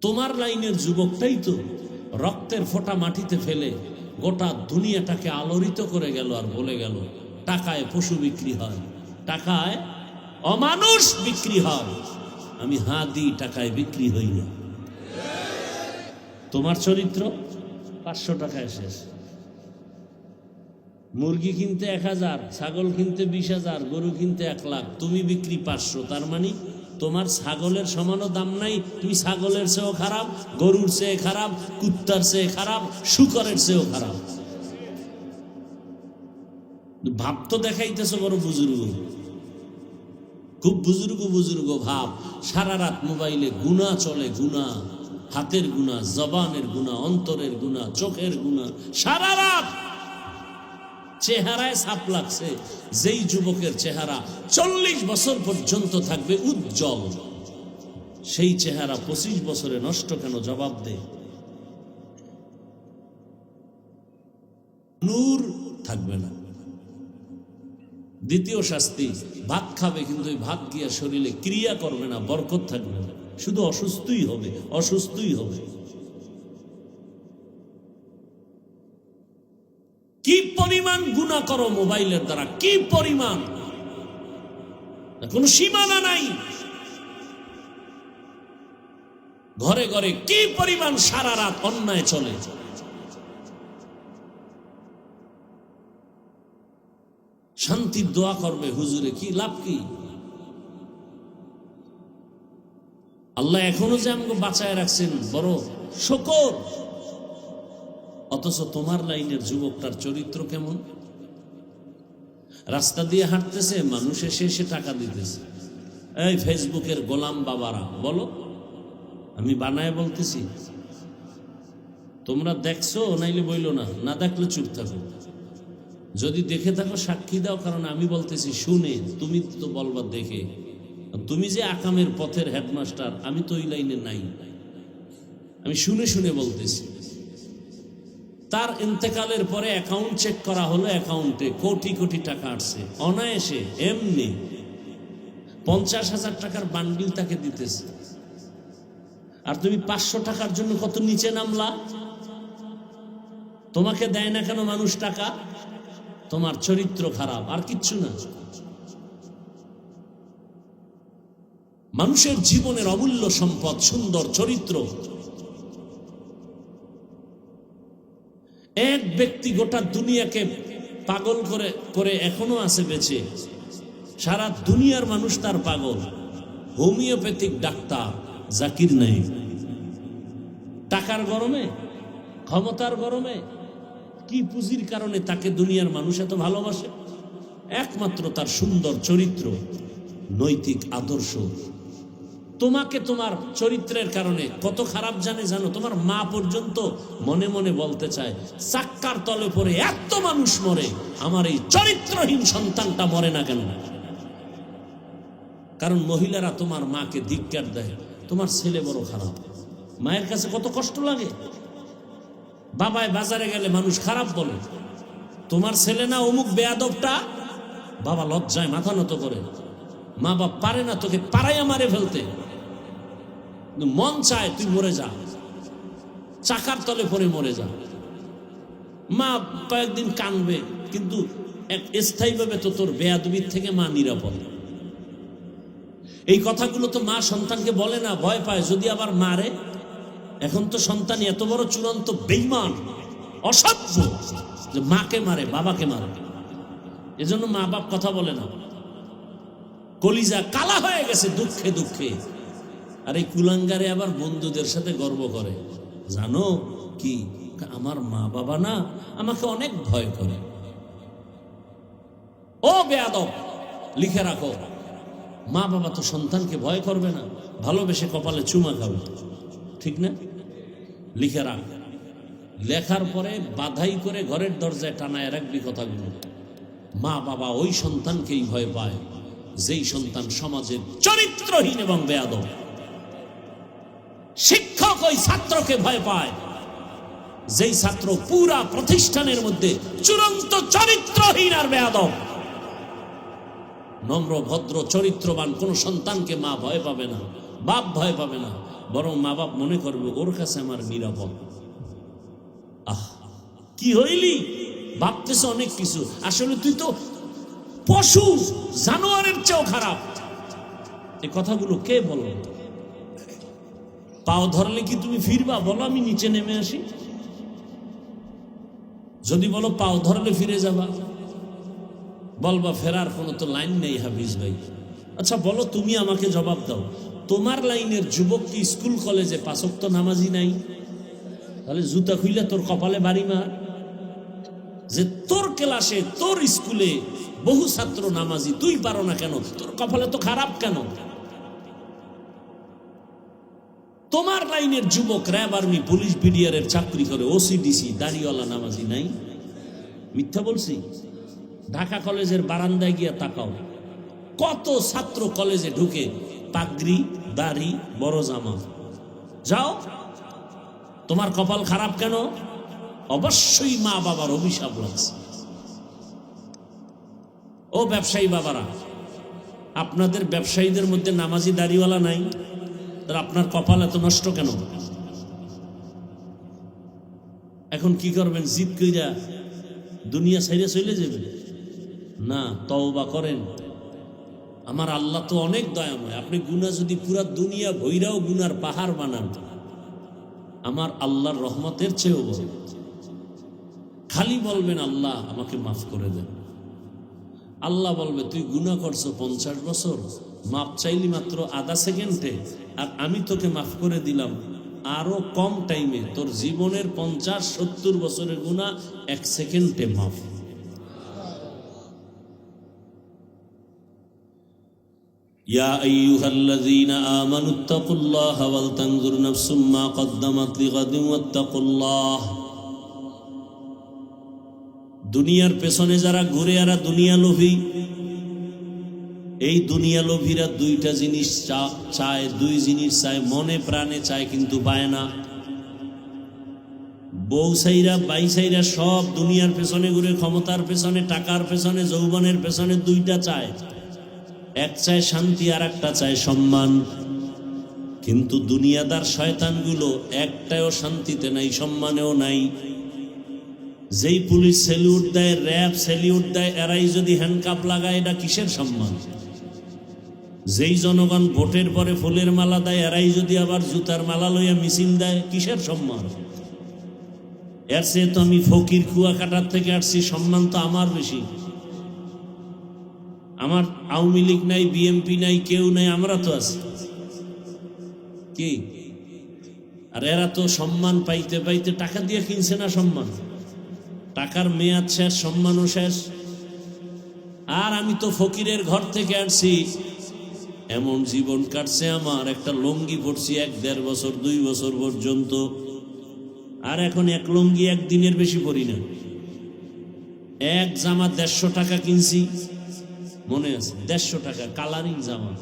তোমার লাইনের যুবকটাই তো রক্তের ফোঁটা মাটিতে ফেলে গোটা দুনিয়াটাকে আলোড়িত করে গেল, আর বলে গেল টাকায় পশু বিক্রি হয়, টাকায় অমানুষ বিক্রি হয়, আমি হাঁ দিই, টাকায় বিক্রি হই না। তোমার চরিত্র 500 টাকায় শেষ। মুরগি কিনতে 1000, ছাগল কিনতে 20,000, গরু কিনতে 1 লাখ, তুমি বিক্রি 500। তার মানে তোমার ছাগলের সমানও দাম নাই, তুমি ছাগলের চেয়েও খারাপ, গরুর চেয়ে খারাপ, কুত্তার চেয়ে খারাপ, শুকরের চেয়েও খারাপ। ভাব তো দেখাইতেছো বড় বুজুর্গ, খুব বুজুর্গ ভাব। সারা রাত মোবাইলে গুনাহ চলে, গুনাহ, হাতের গুনাহ, জবানের গুনাহ, অন্তরের গুনাহ, চোখের গুনাহ, সারা রাত। চেহারায় ছাপ লাগছে। যেই যুবকের চেহারা 40 বছর পর্যন্ত থাকবে উজ্জ্বল, সেই চেহারা 25 বছরে নষ্ট কেন? জবাব দে। নূর থাকবে না। দ্বিতীয় শাস্তি, ভাত খাবে কিন্তু ওই ভাত গিয়া শরীরে ক্রিয়া করবে না, বরকত থাকবে না, শুধু অসুস্থই হবে, অসুস্থই হবে। কি পরিমাণ গুনাহ করো মোবাইলের দ্বারা, কি পরিমাণ, কোনো সীমানা নাই। ঘরে ঘরে কি পরিমাণ সারা রাত অন্যায় চলে। শান্তির দোয়া করবে হুজুরে, কি লাভ? কি আল্লাহ এখনো যে আমাকে বাঁচায় রাখছেন, বড় শুকর। অথচ তোমার লাইনের যুবকটার চরিত্র কেমন? রাস্তা দিয়ে হাঁটতেছে, মানুষ এসে এসে টাকা দিতেছে। এই ফেসবুকের গোলাম বাবারা বলো, আমি বানায় বলতেছি, তোমরা দেখছো নাইলে বইলো না, না দেখলে চুপ থাকো। যদি দেখে থাকো সাক্ষী দাও, কারণ আমি বলতেছি শুনে, তুমি তো বলবা দেখে। তুমি যে আকামের পথের হেডমাস্টার, আমি তো ওই লাইনে নাই, আমি শুনে শুনে বলতেছি। তার ইন্তেকালের পরে অ্যাকাউন্ট চেক করা হলো, অ্যাকাউন্টে কোটি কোটি টাকা আসছে অনায়াসে, এমনি 50,000 টাকার বান্ডিল তাকে দিতেছে। আর তুমি 500 টাকার জন্য কত নিচে নামলা? তোমাকে দেয় না কেন মানুষ টাকা? তোমার চরিত্র খারাপ, আর কিচ্ছু না। মানুষের জীবনের অমূল্য সম্পদ সুন্দর চরিত্র। এক ব্যক্তি গোটা দুনিয়াকে পাগল করে এখনো আছে বেঁচে, সারা দুনিয়ার মানুষ তার পাগল। Homeopathic doctor Zakir Naik. টাকার গরমে, ক্ষমতার গরমে, কি পুঁজির কারণে তাকে দুনিয়ার মানুষ এত ভালোবাসে? একমাত্র তার সুন্দর চরিত্র, নৈতিক আদর্শ। তোমাকে তোমার চরিত্রের কারণে কত খারাপ জানো? তোমার মা পর্যন্ত মনে মনে বলতে চায়, চাক্কার তলে পড়ে এত মানুষ মরে, আমার এই চরিত্রহীন সন্তানটা মরে না কেন? কারণ মহিলারা তোমার মাকে ধিক্কার দেয়, তোমার ছেলে বড় খারাপ। মায়ের কাছে কত কষ্ট লাগে। বাবায় বাজারে গেলে মানুষ খারাপ বলে, তোমার ছেলে না অমুক বেয়াদবটা, বাবা লজ্জায় মাথা নত করে। মা বাপ পারে না তোকে পাড়াইয়া মারে ফেলতে, মন চায় তুই মরে যা, চাকার তলে পড়ে মরে যা। মা কয়েকদিন কানবে, কিন্তু স্থায়ীভাবে তো তোর বেয়াদবির থেকে মা নিরাপদ। এই কথাগুলো তো মা সন্তানকে বলে না, ভয় পায় যদি আবার মারে। এখন তো সন্তান এত বড় চূড়ান্ত বেঈমান, অসভ্য, যে মাকে মারে, বাবাকে মারে। এজন্য মা বাপ কথা বলে না। কলিজা কালা হয়ে গেছে দুঃখে দুঃখে। আর এই কুলাঙ্গারে আবার বন্ধুদের সাথে গর্ব করে, জানো কি, আমার মা বাবা না আমাকে অনেক ভয় করে। ও বেয়াদব, লিখে রাখো, মা বাবা তো সন্তানকে ভয় করবে না, ভালোবেসে কপালে চুমা খাবে, ঠিক না? লিখে রাখ। লেখার পরে বাধাই করে ঘরের দরজায় টানায় রাখবি কথাগুলো। মা বাবা ওই সন্তানকেই ভয় পায় যেই সন্তান সমাজের চরিত্রহীন এবং বেয়াদব। শিক্ষক ওই ছাত্রকে ভয় পায় যেই ছাত্র পুরা প্রতিষ্ঠানের মধ্যে চূড়ান্ত চরিত্রহীন আর বেয়াদব। নম্র ভদ্র চরিত্রবান কোন সন্তানকে মা ভয় পাবে না, বাপ ভয় পাবে না, বরং মা বাপ মনে করবে ওর কাছে আমার নিরাপদ। আহ, কি হইলি, ভাবতেছ অনেক কিছু, আসলে তুই তো পশু, জানোয়ারের চেয়েও খারাপ। এই কথাগুলো কে বলো? পাও ধরলে কি তুমি ফিরবা? বলো আমি নিচে নেমে আসি। যদি বলো পাও ধরলে ফিরে যাবা, বলবা ফেরার কোনো তো লাইন নেই হাফিজ ভাই। আচ্ছা বলো, তুমি আমাকে জবাব দাও, তোমার লাইনের যুবক কি স্কুল কলেজে 5 ওয়াক্ত নামাজি নাই? তাহলে জুতা খুইলে তোর কপালে বাড়ি মার। যে তোর ক্লাসে তোর স্কুলে বহু ছাত্র নামাজি, তুই পারো না কেন? তোর কপালে তো খারাপ কেন? তোমার লাইনের যুবক র্যাব, আর্মি, পুলিশ, বিডিআর চাকরি করে, ওসিডিসি, দাড়িওয়ালা নামাজি নাই? মিথ্যা বলছি? ঢাকা কলেজের বারান্দায় গিয়া তাকাও, কত ছাত্র কলেজে ঢুকে পাগড়ি, দাড়ি, বড় জামা। যাও, তোমার কপাল খারাপ কেন? অবশ্যই মা বাবার অভিশাপ লাগছে। ও ব্যবসায়ী বাবারা, আপনাদের ব্যবসায়ীদের মধ্যে নামাজি দাড়িওয়ালা নাই? আপনার কপাল এত নষ্ট কেন? এখন কি করবেন? জিদ কইরা দুনিয়া ছাইরে চলে যাবেন? না, তওবা করেন। আমার আল্লাহ তো অনেক দয়াময়। আপনি গুনাহ যদি পুরা দুনিয়া ভৈরাও গুনার পাহাড় বানান, আমার আল্লাহর রহমতের চেয়েও বড়। খালি বলবেন আল্লাহ আমাকে মাফ করে দেন। আল্লাহ বলবে তুই গুনাহ করছো 50 বছর, মাপ চাইলি মাত্র আধা সেকেন্ডে, আর আমি তোকে মাফ করে দিলাম আরো কম টাইমে। তোর জীবনের 50-70 বছরের গুনাহ 1 সেকেন্ডে মাফ। ইয়া আইয়ুহাল্লাযীনা আমানুত্তাকুল্লাহা ওয়াল তানজুর নাফসুম মা কদ্দামাত লিগাদিন ওয়াত্তাকুল্লাহ। দুনিয়ার পেছনে যারা ঘুরে, এরা দুনিয়া লোভী। এই দুনিয়া লোভীরা দুইটা জিনিস চায়, দুই জিনিস চায়, মনে প্রাণে চায় কিন্তু পায় না। বউ সাইরা, বাই সাইরা সব দুনিয়ার পেছনে ঘুরে, ক্ষমতার পেছনে, টাকার পেছনে, যৌবনের পেছনে দুইটা চায়। এক চায় শান্তি, আর একটা চায় সম্মান। কিন্তু দুনিয়াদার শয়তানগুলো একটাও শান্তিতে নাই, সম্মানেও নাই। যেই পুলিশ সেলিউট দেয়, র্যাব সেলিউট দেয়, এরাই যদি হ্যান্ডকাপ লাগায়, এটা কিসের সম্মান? যেই জনগণ ভোটের পরে ফুলের মালা দেয়, এরাই যদি আবার জুতার মালা লইয়া মিছিল দেয়, কিসের সম্মান? এর চেয়ে তো আমি ফকির কুয়াকাটার থেকে আসছি, সম্মান তো আমার বেশি। আমার আওয়ামী লীগ নাই, বিএমপি নাই, কেউ নাই, আমরা তো আছি। কি আর এরা তো সম্মান পাইতে পাইতে টাকা দিয়ে কিনছে না সম্মান। টাকার মেয়াদ শেষ, সম্মানও শেষ। আর আমি তো ফকিরের ঘর থেকে আসছি, এমন জীবন কাটছে আমার, একটা লুঙ্গি পরছি 1-1.5 বছর 2 বছর পর্যন্ত, আর এখন এক লুঙ্গি একদিনের বেশি পরি না। এক জামা 150 টাকা কিনছি, মনে আছে? 150 টাকা কালারিং জামা।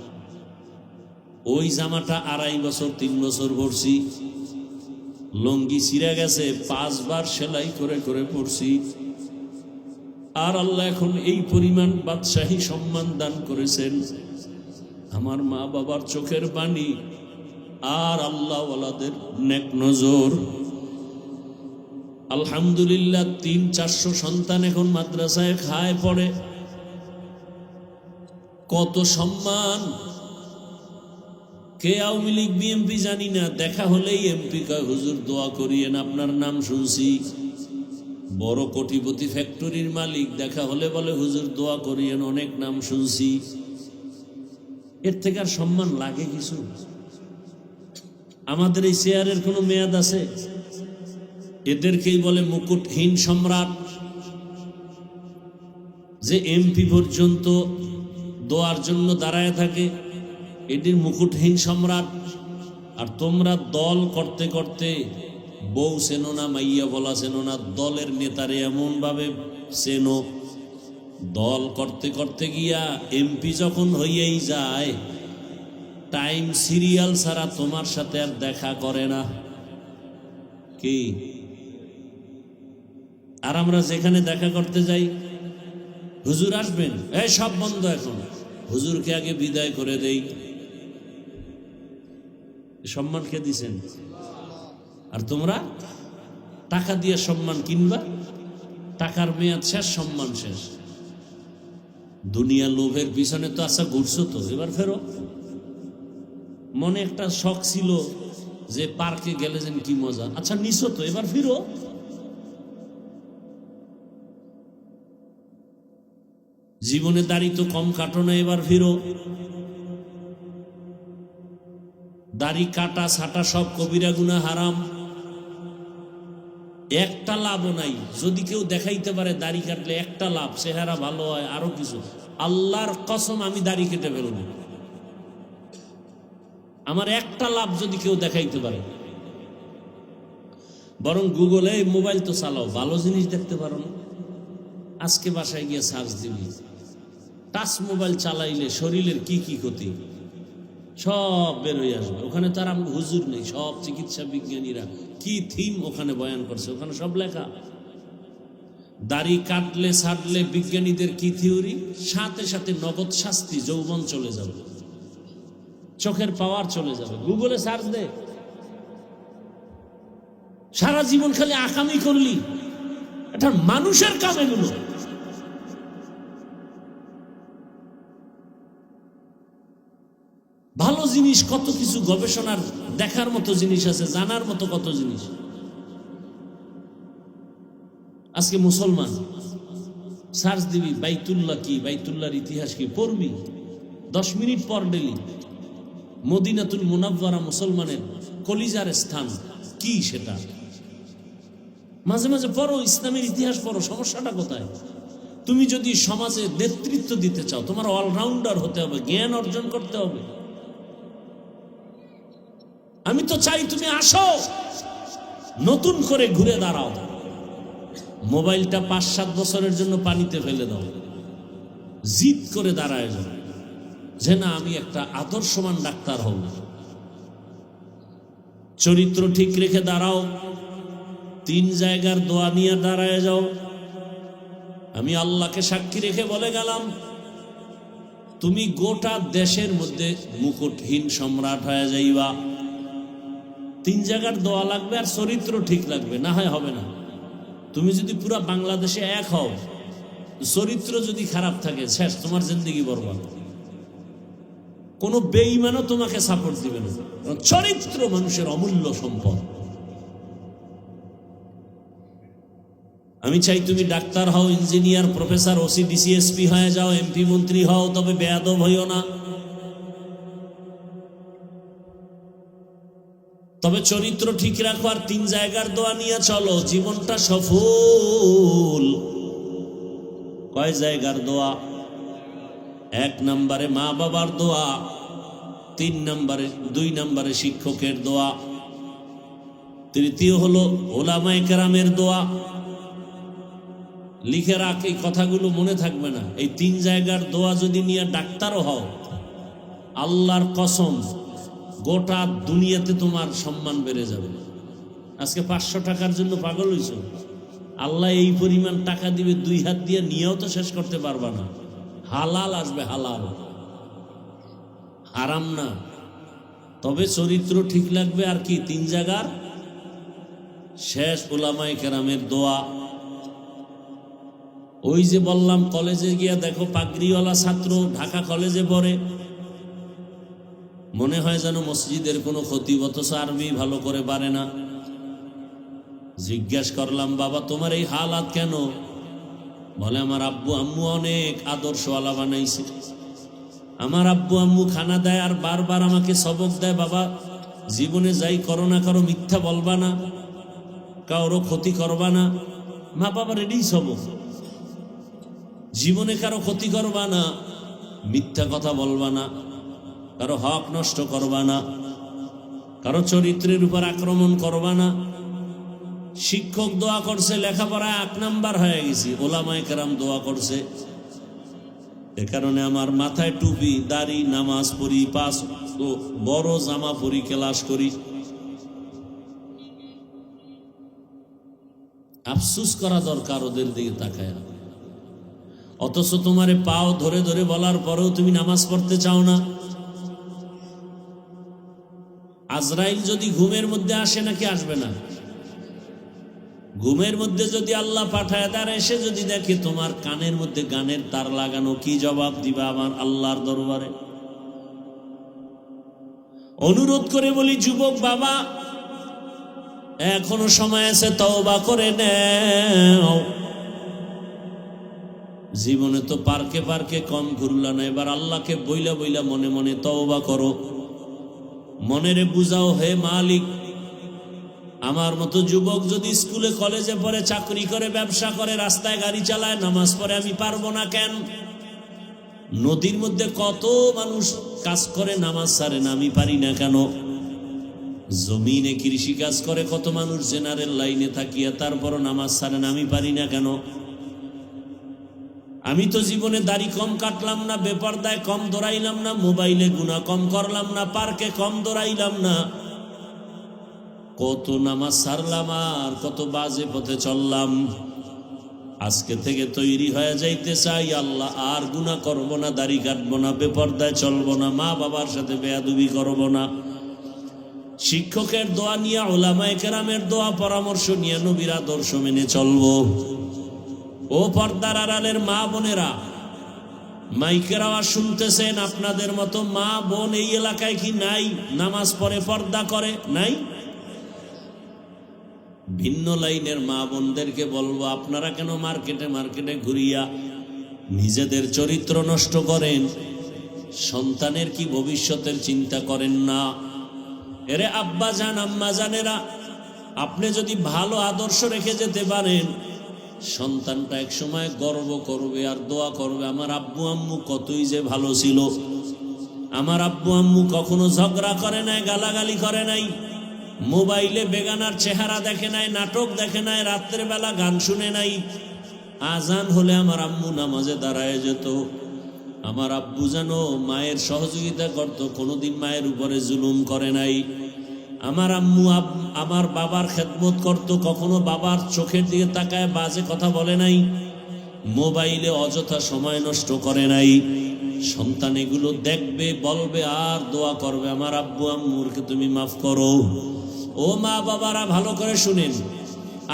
ওই জামাটা 2.5 বছর 3 বছর পরছি। লুঙ্গি ছিঁড়ে গেছে, 5 বার সেলাই করে করে পরছি। আর আল্লাহ এখন এই পরিমাণ বাদশাহী সম্মান দান করেছেন। আমার মা বাবার চোখের পানি আর আল্লাহ ওয়ালাদের নেক নজর। আলহামদুলিল্লাহ 300-400 সন্তান এখন মাদ্রাসায় খায় পড়ে। কত সম্মান! কে আওয়ামী লীগ বিএমপি জানি না, দেখা হলেই এমপি কয় হুজুর দোয়া করিয়েন, আপনার নাম শুনছি। বড় কোটিপতি ফ্যাক্টরির মালিক দেখা হলে বলে হুজুর দোয়া করিয়েন, অনেক নাম শুনছি। এর থেকে আর সম্মান লাগে কিছু? আমাদের এই চেয়ারের কোনো মেয়াদ আছে? এদেরকেই বলে মুকুটহীন সম্রাট। যে এমপি পর্যন্ত দোয়ার জন্য দাঁড়ায় থাকে, এটির মুকুটহীন সম্রাট। আর তোমরা দল করতে করতে বউ চেনো না, মাইয়া বলা চেনো না, দলের নেতারে এমন ভাবে চেনো, দল করতে করতে গিয়া এমপি যখন হইয়াই যায়, টাইম সিরিয়াল ছাড়া তোমার সাথে আর দেখা করে না। কি? আর আমরা যেখানে দেখা করতে যাই, হুজুর আসবেন, এই সব বন্ধ এখন, হুজুরকে আগে বিদায় করে দেই। সম্মান কে দিছেন? আর তোমরা টাকা দিয়ে সম্মান কিনবা, টাকার মেয়াদ শেষ, সম্মান শেষ। দুনিয়া লোভের পিছনে তো আচ্ছা ঘুরছো, তো এবার ফেরো। মনে একটা শখ ছিল যে পার্কে গেলে যেন কি মজা, আচ্ছা নিছো তো, এবার ফিরো। জীবনে দাড়ি তো কম কাটো না, এবার ফিরো। দাড়ি কাটা ছাটা সব কবিরা গুনাহ, হারাম। একটা লাভও নাই। যদি কেউ দেখাইতে পারে দাড়ি কাটলে একটা লাভ, চেহারা ভালো হয়, আরো কিছু, আল্লাহর কসম আমি দাড়ি কেটে ফেলবো। আমার একটা লাভ যদি কেউ দেখাইতে পারে। বরং গুগলে মোবাইল তো চালাও, ভালো জিনিস দেখতে পারো না? আজকে বাসায় গিয়ে সার্চ দিবি, টাচ মোবাইল চালাইলে শরীরের কি কি ক্ষতি সব বের হয়ে আসবে। ওখানে তার আমি হুজুর নেই, সব চিকিৎসা বিজ্ঞানীরা কি থিম ওখানে বয়ান করছে, ওখানে সব লেখা। দাড়ি কাটলে ছাড়লে বিজ্ঞানীদের কি থিওরি, সাথে সাথে নগদ শাস্তি, যৌবন চলে যাবে, চোখের পাওয়ার চলে যাবে। গুগলে সার্চ দে, সারা জীবন খালি আকামি করলি, এটা মানুষের কাজ এগুলো। ভালো জিনিস কত কিছু, গবেষণার দেখার মতো জিনিস আছে, জানার মতো কত জিনিস। আজকে মুসলমান সার্চ দিবি বাইতুল্লাহ কি, বাইতুল্লাহর ইতিহাস কি, পড়বি 10 মিনিট পর ডেলি। মদিনাতুল মুনাওয়ারা মুসলমানের কলিজার স্থান কি সেটা মাঝে মাঝে পড়ো, ইসলামের ইতিহাস পড়ো। সমস্যাটা কোথায়? তুমি যদি সমাজে নেতৃত্ব দিতে চাও, তোমার অলরাউন্ডার হতে হবে, জ্ঞান অর্জন করতে হবে। আমি তো চাই তুমি আসো, নতুন করে ঘুরে দাঁড়াও। মোবাইলটা 5-7 বছরের জন্য পানিতে ফেলে দাও, জিদ করে দাঁড়ায় যাও যে না আমি একটা আদর্শবান ডাক্তার হব। চরিত্র ঠিক রেখে দাঁড়াও, 3 জায়গার দোয়া নিয়ে দাঁড়ায় যাও। আমি আল্লাহকে সাক্ষী রেখে বলে গেলাম, তুমি গোটা দেশের মধ্যে মুকুটহীন সম্রাট হয়ে যাইবা। 3 জায়গার দোয়া লাগবে আর চরিত্র ঠিক লাগবে, না হয় হবে না। তুমি যদি পুরা বাংলাদেশে এক হও, চরিত্র যদি খারাপ থাকে, শেষ, তোমার জিন্দেগি বরবাদ। কোনো বেঈমানও তোমাকে সাপোর্ট দিবে না। চরিত্র মানুষের অমূল্য সম্পদ। আমি চাই তুমি ডাক্তার হও, engineer, professor, OC, DC, SP হয়ে যাও, এমপি মন্ত্রী হও, তবে বেয়াদব হইও না। তবে চরিত্র ঠিক রাখো আর 3 জায়গার দোয়া নিয়ে চলো, জীবনটা সফল। কয় জায়গার দোয়া? 1 নম্বরে মা বাবার দোয়া, 2 নম্বরে শিক্ষকের দোয়া, তৃতীয় হলো ওলামায়ে কেরামের দোয়া। লিখে রাখ, এই কথাগুলো মনে থাকবে না। এই 3 জায়গার দোয়া যদি নিয়ে ডাক্তারও হও, আল্লাহর কসম গোটা দুনিয়াতে তোমার সম্মান বেড়ে যাবে। আজকে 500 টাকার জন্য পাগল হইছ, আল্লাহ এই পরিমাণ টাকা দিবে, 2 হাত দিয়ে নিয়েও তো শেষ করতে পারবা না। হালাল আসবে, হালাল, হারাম না। তবে চরিত্র ঠিক লাগবে। আর কি? 3 জায়গার শেষ ওলামায়ে কেরামের দোয়া। ওই যে বললাম, কলেজে গিয়া দেখো পাগড়িওয়ালা ছাত্র ঢাকা কলেজে পড়ে, মনে হয় যেন মসজিদের কোনো খতিব, অথচ আরবি ভালো করে পারে না। জিজ্ঞাসা করলাম, বাবা তোমার এই হালাত কেন? বলে আমার আব্বু আম্মু অনেক আদর্শওয়ালা বানাইছে। আমার আব্বু আম্মু খানা দেয় আর বারবার আমাকে সবক দেয়, বাবা জীবনে যাই করো না কারো মিথ্যা বলবা না, কারো ক্ষতি করবা না। মা বাবার এটাই সবক। জীবনে কারো ক্ষতি করবা না, মিথ্যা কথা বলবা না, কারো হক নষ্ট করবা না, কারো চরিত্রের উপর আক্রমণ করবা না। শিক্ষক দোয়া করছে, লেখাপড়া 1 নাম্বার হয়ে গেছি, ওলামায়ে কেরাম দোয়া করছে। এ কারণে আমার মাথায় টুপি, দাড়ি, নামাজ পড়ি, 5 বড় জামা পরি, ক্লাস করি। আফসুস করা দরকার ওদের দিকে তাকায়। অথচ তোমারে পাও ধরে ধরে বলার পরেও তুমি নামাজ পড়তে চাও না। আজরাইল যদি ঘুমের মধ্যে আসে নাকি আসবে না? ঘুমের মধ্যে যদি আল্লাহ পাঠায়, তার এসে যদি দেখে তোমার কানের মধ্যে গানের তার লাগানো, কি জবাব দিবা আমার আল্লাহর দরবারে? অনুরোধ করে বলি, যুবক বাবা, এখনো সময় আছে, তওবা করে নাও। জীবনে তো পার্কে পার্কে কম ঘুরলা না, এবার আল্লাহকে বইলা বইলা মনে মনে তওবা করো। মনেরে বুঝাও, হে মালিক, আমার মতো যুবক যদি স্কুলে কলেজে পড়ে, চাকরি করে, ব্যবসা করে, রাস্তায় গাড়ি চালায়, নামাজ পড়ে, আমি পারবো না কেন? নদীর মধ্যে কত মানুষ কাজ করে, নামাজ ছাড়ে না, আমি পারি না কেন? জমিনে কৃষি কাজ করে কত মানুষ, জেনারেল লাইনে থাকিয়া তারপরও নামাজ ছাড়ে না, আমি পারি না কেন? আমি তো জীবনে দাড়ি কম কাটলাম না, বেপরদায় কম দৌড়াইলাম না, মোবাইলে গুনাহ কম করলাম না, পার্কে কম দৌড়াইলাম না, কত নামাজ ছাড়লাম আর কত বাজে পথে চললাম। আজকে থেকে তৈরি হয়ে যাইতে চাই, আল্লাহ আর গুনাহ করব না, দাড়ি কাটবো না, বেপরদায় চলবো না, মা বাবার সাথে বেয়াদবি করব না। শিক্ষকের দোয়া নিয়ে, উলামায়ে কেরামের দোয়া পরামর্শ নিয়ে নবীর আদর্শ মেনে চলবো। ও পর্দার আড়ালের মা বোনেরা, মাইকের আওয়াজ শুনতেছেন, আপনাদের মতো মা বোন এই এলাকায় কি নাই? নামাজ পড়ে, পর্দা করে? নাই? ভিন্ন লাইনের মা বোনদেরকে বলবো, আপনারা কেন মার্কেটে মার্কেটে ঘুরিয়া নিজেদের চরিত্র নষ্ট করেন? সন্তানের কি ভবিষ্যতের চিন্তা করেন না? এরে আব্বা জান, আম্মা জানেরা, আপনি যদি ভালো আদর্শ রেখে যেতে পারেন, সন্তানটা এক সময় গর্ব করবে আর দোয়া করবে, আমার আব্বু আম্মু কতই যে ভালো ছিল, আমার আব্বু আম্মু কখনো ঝগড়া করে নাই, গালাগালি করে নাই, মোবাইলে বেগানার চেহারা দেখে নাই, নাটক দেখে নাই, রাত্রের বেলা গান শুনে নাই, আজান হলে আমার আম্মু নামাজে দাঁড়ায় যেত, আমার আব্বু যেন মায়ের সহযোগিতা করত, কোনোদিন মায়ের উপরে জুলুম করে নাই, আমার আম্মু আমার বাবার খেদমত করত, কখনো বাবার চোখের দিকে তাকায় বাজে কথা বলে নাই, মোবাইলে অযথা সময় নষ্ট করে নাই। সন্তান এগুলো দেখবে, বলবে আর দোয়া করবে, আমার আব্বু আম্মুরকে তুমি মাফ করো। ও মা বাবারা, ভালো করে শুনেন,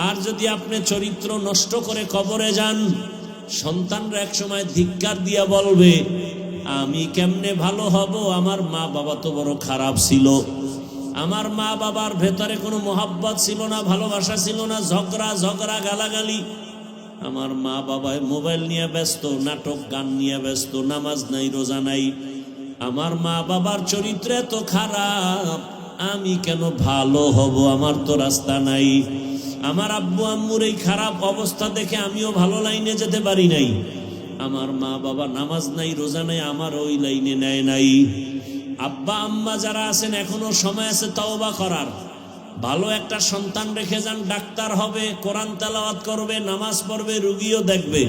আর যদি আপনি চরিত্র নষ্ট করে কবরে যান, সন্তানরা এক সময় ধিক্কার দিয়া বলবে, আমি কেমনে ভালো হব, আমার মা বাবা তো বড় খারাপ ছিল, আমার মা বাবার ভেতরে কোনো মোহাব্বত ছিল না, ভালোবাসা ছিল না, ঝগড়া ঝগড়া গালাগালি, আমার মা বাবা মোবাইল নিয়ে ব্যস্ত, নাটক গান নিয়ে ব্যস্ত, নামাজ নাই, রোজা নাই, আমার মা বাবার চরিত্র এত খারাপ, আমি কেন ভালো হব, আমার তো রাস্তা নাই। আমার আব্বু আম্মুর এই খারাপ অবস্থা দেখে আমিও ভালো লাইনে যেতে পারি নাই, আমার মা বাবা নামাজ নাই, রোজা নাই, আমার ওই লাইনে নেয় নাই। আব্বা আম্মা যারা আছেন, এখনো সময় আছে তওবা করার। ভালো একটা সন্তান রেখে যান, ডাক্তার হবে, কোরআন তেলাওয়াত করবে, নামাজ পড়বে, রুগীও দেখবে,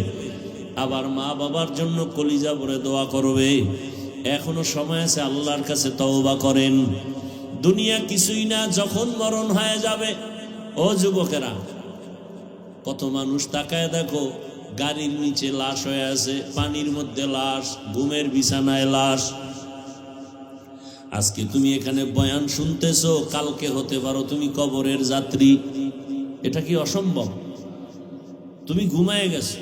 আবার মা বাবার জন্য কলিজা ভরে দোয়া করবে। এখনো সময় আছে, আল্লাহর কাছে তওবা করেন। দুনিয়া কিছুই না, যখন মরণ হয়ে যাবে। ও যুবকেরা, কত মানুষ তাকায় দেখো, গাড়ির নিচে লাশ হয়ে আছে, পানির মধ্যে লাশ, ঘুমের বিছানায় লাশ। আজকে তুমি এখানে বয়ান শুনতেছো, কালকে হতে পারো তুমি কবরের যাত্রী। এটা কি অসম্ভব? তুমি ঘুমায় গেছো,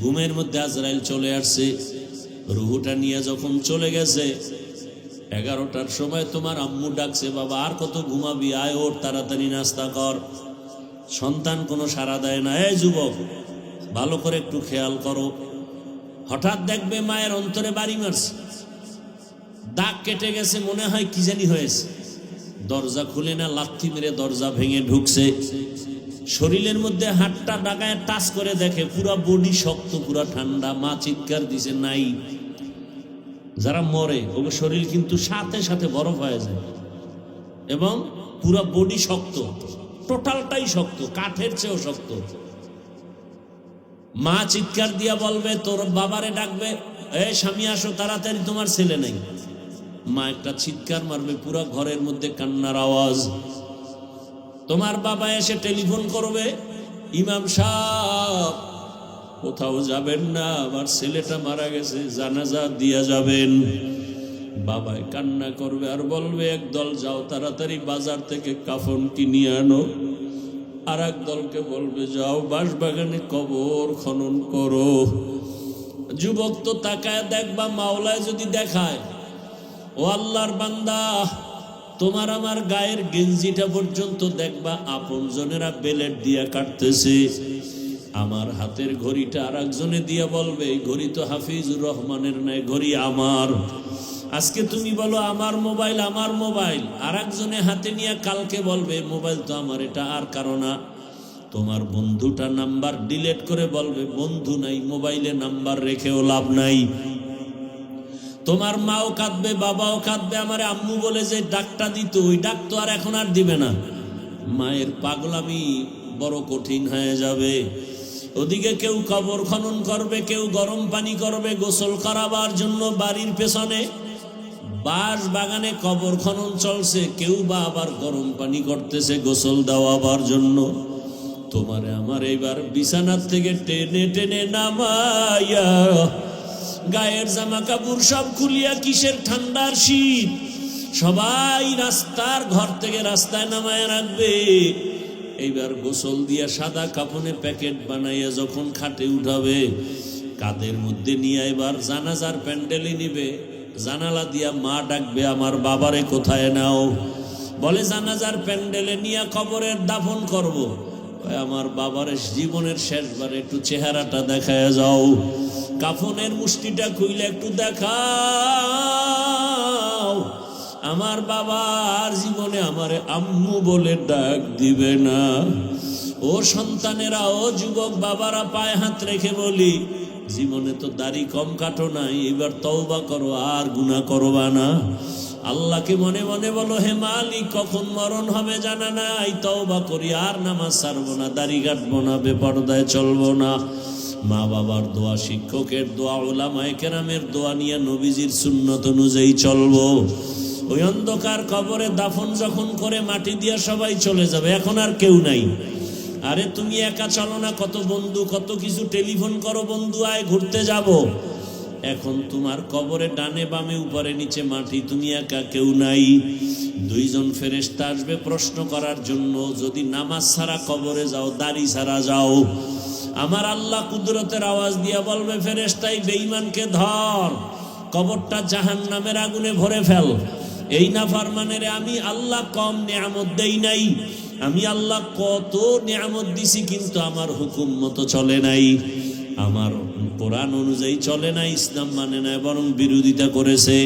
ঘুমের মধ্যে আজরাইল চলে আসছে, রুহুটা নিয়ে যখন চলে গেছে, 11টার সময় তোমার আম্মু ডাকছে, বাবা আর কত ঘুমাবি, আয় ওঠ, তাড়াতাড়ি নাস্তা কর। সন্তান কোনো সাড়া দেয় না। এই যুবক, ভালো করে একটু খেয়াল করো, হঠাৎ দেখবে মায়ের অন্তরে বাড়ি মারছে, দাগ কেটে গেছে, মনে হয় কি জানি হয়েছে, দরজা খুলে না, লাথি মেরে দরজা ভেঙে ঢুকছে। শরীরের মধ্যে হাতটা ডাগায় টাচ করে দেখে পুরা বডি শক্ত, পুরা ঠান্ডা। মা চিৎকার দিছে, নাই। যারা মরে ওদের শরীর কিন্তু সাথে সাথে বরফ হয়ে যায় এবং পুরা বডি শক্ত, টোটালটাই শক্ত, কাঠের চেয়েও শক্ত। মা চিৎকার দিয়া বলবে, তোর বাবারে ডাকবে, এ স্বামী আসো তাড়াতাড়ি, তোমার ছেলে নেই। মা একটা চিৎকার মারবে, পুরা ঘরের মধ্যে কান্নার আওয়াজ। তোমার বাবা এসে টেলিফোন করবে, ইমাম সাহেব কোথাও যাবেন না, আমার ছেলেটা মারা গেছে, জানাজা দিয়া যাবেন। বাবায় কান্না করবে আর বলবে, একদল যাও তাড়াতাড়ি বাজার থেকে কাফন কিনিয়ে আনো, আর এক দলকে বলবে যাও বাঁশবাগানে কবর খনন করো। যুবক তো তাকায় দেখবা, মাওলায় যদি দেখায়, ও আল্লাহর বান্দা, তোমার আমার গায়ের গেঞ্জিটা পর্যন্ত দেখবা আপনজনেরা বেলেট দিয়া কাটতেছে। আমার হাতের ঘড়িটা আর একজনে দিয়া বলবে, এই ঘড়ি তো হাফিজুর রহমানের নাই, ঘড়ি আমার। আজকে তুমি বলো আমার মোবাইল, আমার মোবাইল, আর একজনে হাতে নিয়ে কালকে বলবে মোবাইল তো আমার, এটা আর কারো না। তোমার বন্ধুটা নাম্বার ডিলিট করে বলবে বন্ধু নাই, মোবাইলে নাম্বার রেখেও লাভ নাই। তোমার মাও কাঁদবে, বাবাও কাঁদবে, আমার আম্মু বলে যে ডাকটা দিত, ওই ডাক তো আর এখন আর দিবে না। মায়ের পাগলামি বড় কঠিন হয়ে যাবে। ওদিকে কেউ কবর খনন করবে, কেউ গরম পানি করবে গোসল করাবার জন্য। বাড়ির পেছনে বাঁশ বাগানে কবর খনন চলছে, কেউ বা আবার গরম পানি করতেছে গোসল দেওয়াবার জন্য। তোমারে আমার এইবার বিছানার থেকে টেনে টেনে নামাইয়া গায়ের জামা কাপড় সব খুলিয়া, কিসের ঠান্ডার শীত, সবাই রাস্তার ঘর থেকে রাস্তায় নামায় রাখবে। এইবার গোসল দিয়া সাদা কাপনে প্যাকেট বানাইয়া যখন খাটে উঠাবে, কাদের মধ্যে নিয়ে এবার জানাজার প্যান্ডেলে নিবে। জানালা দিয়া মা ডাকবে, আমার বাবারে কোথায় নাও? বলে জানাজার প্যান্ডেলে নিয়ে কবরের দাফন করব। আমার বাবার জীবনের শেষবার একটু চেহারাটা দেখায় যাও, কাফনের মুষ্টিটা খুইলে একটু দেখাও। আমার বাবার জীবনে আমারে আম্মু বলে ডাক দিবে না। ও সন্তানেরা, ও যুবক বাবারা, পায়ে হাত রেখে বলি, জীবনে তো দাড়ি কম কাটো নাই, এবার তওবা করো, আর গুনাহ করবা না। আল্লাহকে মনে মনে বলো, হে মালিক, কখন মরণ হবে জানা নাই, তওবা করি, আর নামাজ ছাড়বো না, দাড়ি কাটবো না, বেপরদায় চলবো না। মা বাবার দোয়া, শিক্ষকের দোয়া, উলামায়ে কেরামের দোয়া নিয়ে নবীজির সুন্নত অনুযায়ী চলবো। ওই অন্ধকার কবরে দাফন যখন করে মাটি দিয়ে সবাই চলে যাবে, এখন আর কেউ নাই। আরে তুমি একা চলো না, কত বন্ধু, কত কিছু টেলিফোন করো, বন্ধু আয় ঘুরতে যাব। এখন তোমার কবরে ডানে বামে উপরে নিচে মাটি, তুমি একা, কেউ নাই। দুইজন ফেরেশতা আসবে প্রশ্ন করার জন্য, যদি নামাজ ছাড়া কবরে যাও, দাড়ি ছাড়া যাও। আমার আল্লাহ কুদরতের আওয়াজ দিয়া বলবে, ফেরেশতাই বেঈমানকে ধর, কবরটা জাহান্নামের আগুনে ভরে ফেল। এই নাফরমানেরে আমি আল্লাহ কম নিয়ামত দেই নাই, আমি আল্লাহ কত নিয়ামত দিছি, কিন্তু আমার হুকুম মতো চলে নাই, আমার কোরআন অনুযায়ী চলে নাই, ইসলাম মানে না, বরং বিরোধিতা করেছে।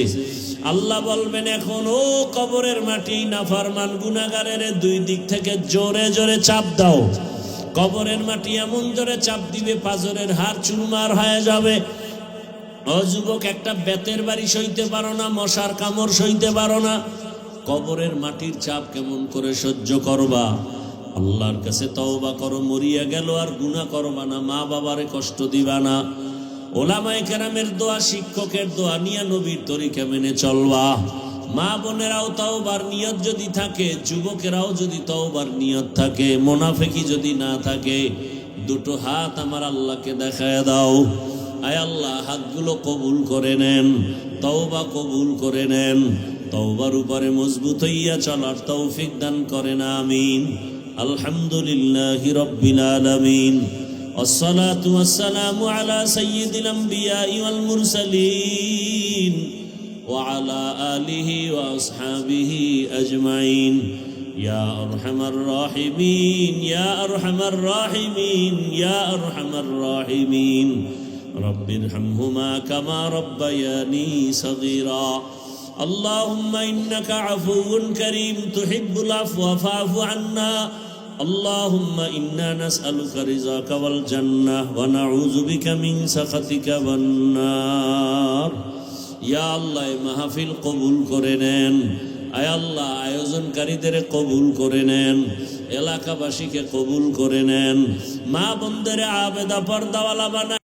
আল্লাহ বলবেন, এখন ও কবরের মাটি, নাফরমান গুনাহগারের দুই দিক থেকে জোরে জোরে চাপ দাও। কবরের মাটি এমন জোরে চাপ দিবে, পাজরের হাড় চুরমার হয়ে যাবে। ও যুবক, একটা বেতের বাড়ি সইতে পারো না, মশার কামড় সইতে পারো না, কবরের মাটির চাপ কেমন করে সহ্য করবা? আল্লাহর কাছে তওবা করো, মরিয়া গেল আর গুনাহ করবা না, মা বাবারে কষ্ট দিবা না। ওলামায়ে কেরামের দোয়া, শিক্ষকের দোয়া নিয়ে নবীর তরিকা মেনে চলবা। মা বোনেরাও তওবার নিয়ত যদি থাকে, যুবকেরাও যদি তওবার নিয়ত থাকে, মুনাফিকি যদি না থাকে, দুটো হাত আমার আল্লাহকে দেখায় দাও। আয় আল্লাহ, হাতগুলো কবুল করে নেন, তওবা কবুল করে নেন, তওবার উপরে মজবুত হইয়া চলার তৌফিক দান করেন, আমিন। আলহামদুলিল্লাহি রাব্বিল আলামিন, ওয়াসসালাতু ওয়াসসালামু আলা সাইয়্যিদিল আমবিয়াই ওয়াল মুরসালিন ওয়া আলা আলিহি ওয়া আসহাবিহি আজমাইন। ইয়া আরহামার রাহিমিন, ইয়া আরহামার রাহিমিন, ইয়া আরহামার রাহিমিন। রব্বিরহামহুমা কামা রাব্বায়ানি সগীরা। আল্লাহুম্মা ইন্নাকা আফুউন কারীম তুহিব্বুল আফওয়া ফা'ফু আন্না আল্লাহুম্মা ইন্না নাসআলুকা রিযাকা ওয়াল জান্নাহ ওয়া নাউযু বিকা মিন সাখাতিকা ওয়ান নার। ইয়া আল্লাহ, এই মাহফিল কবুল করে নেন। আয় আল্লাহ, আয়োজনকারীদের কবুল করে নেন, এলাকাবাসীকে কবুল করে নেন, মা বোনদের আবেদা পর্দাওয়ালা বানায়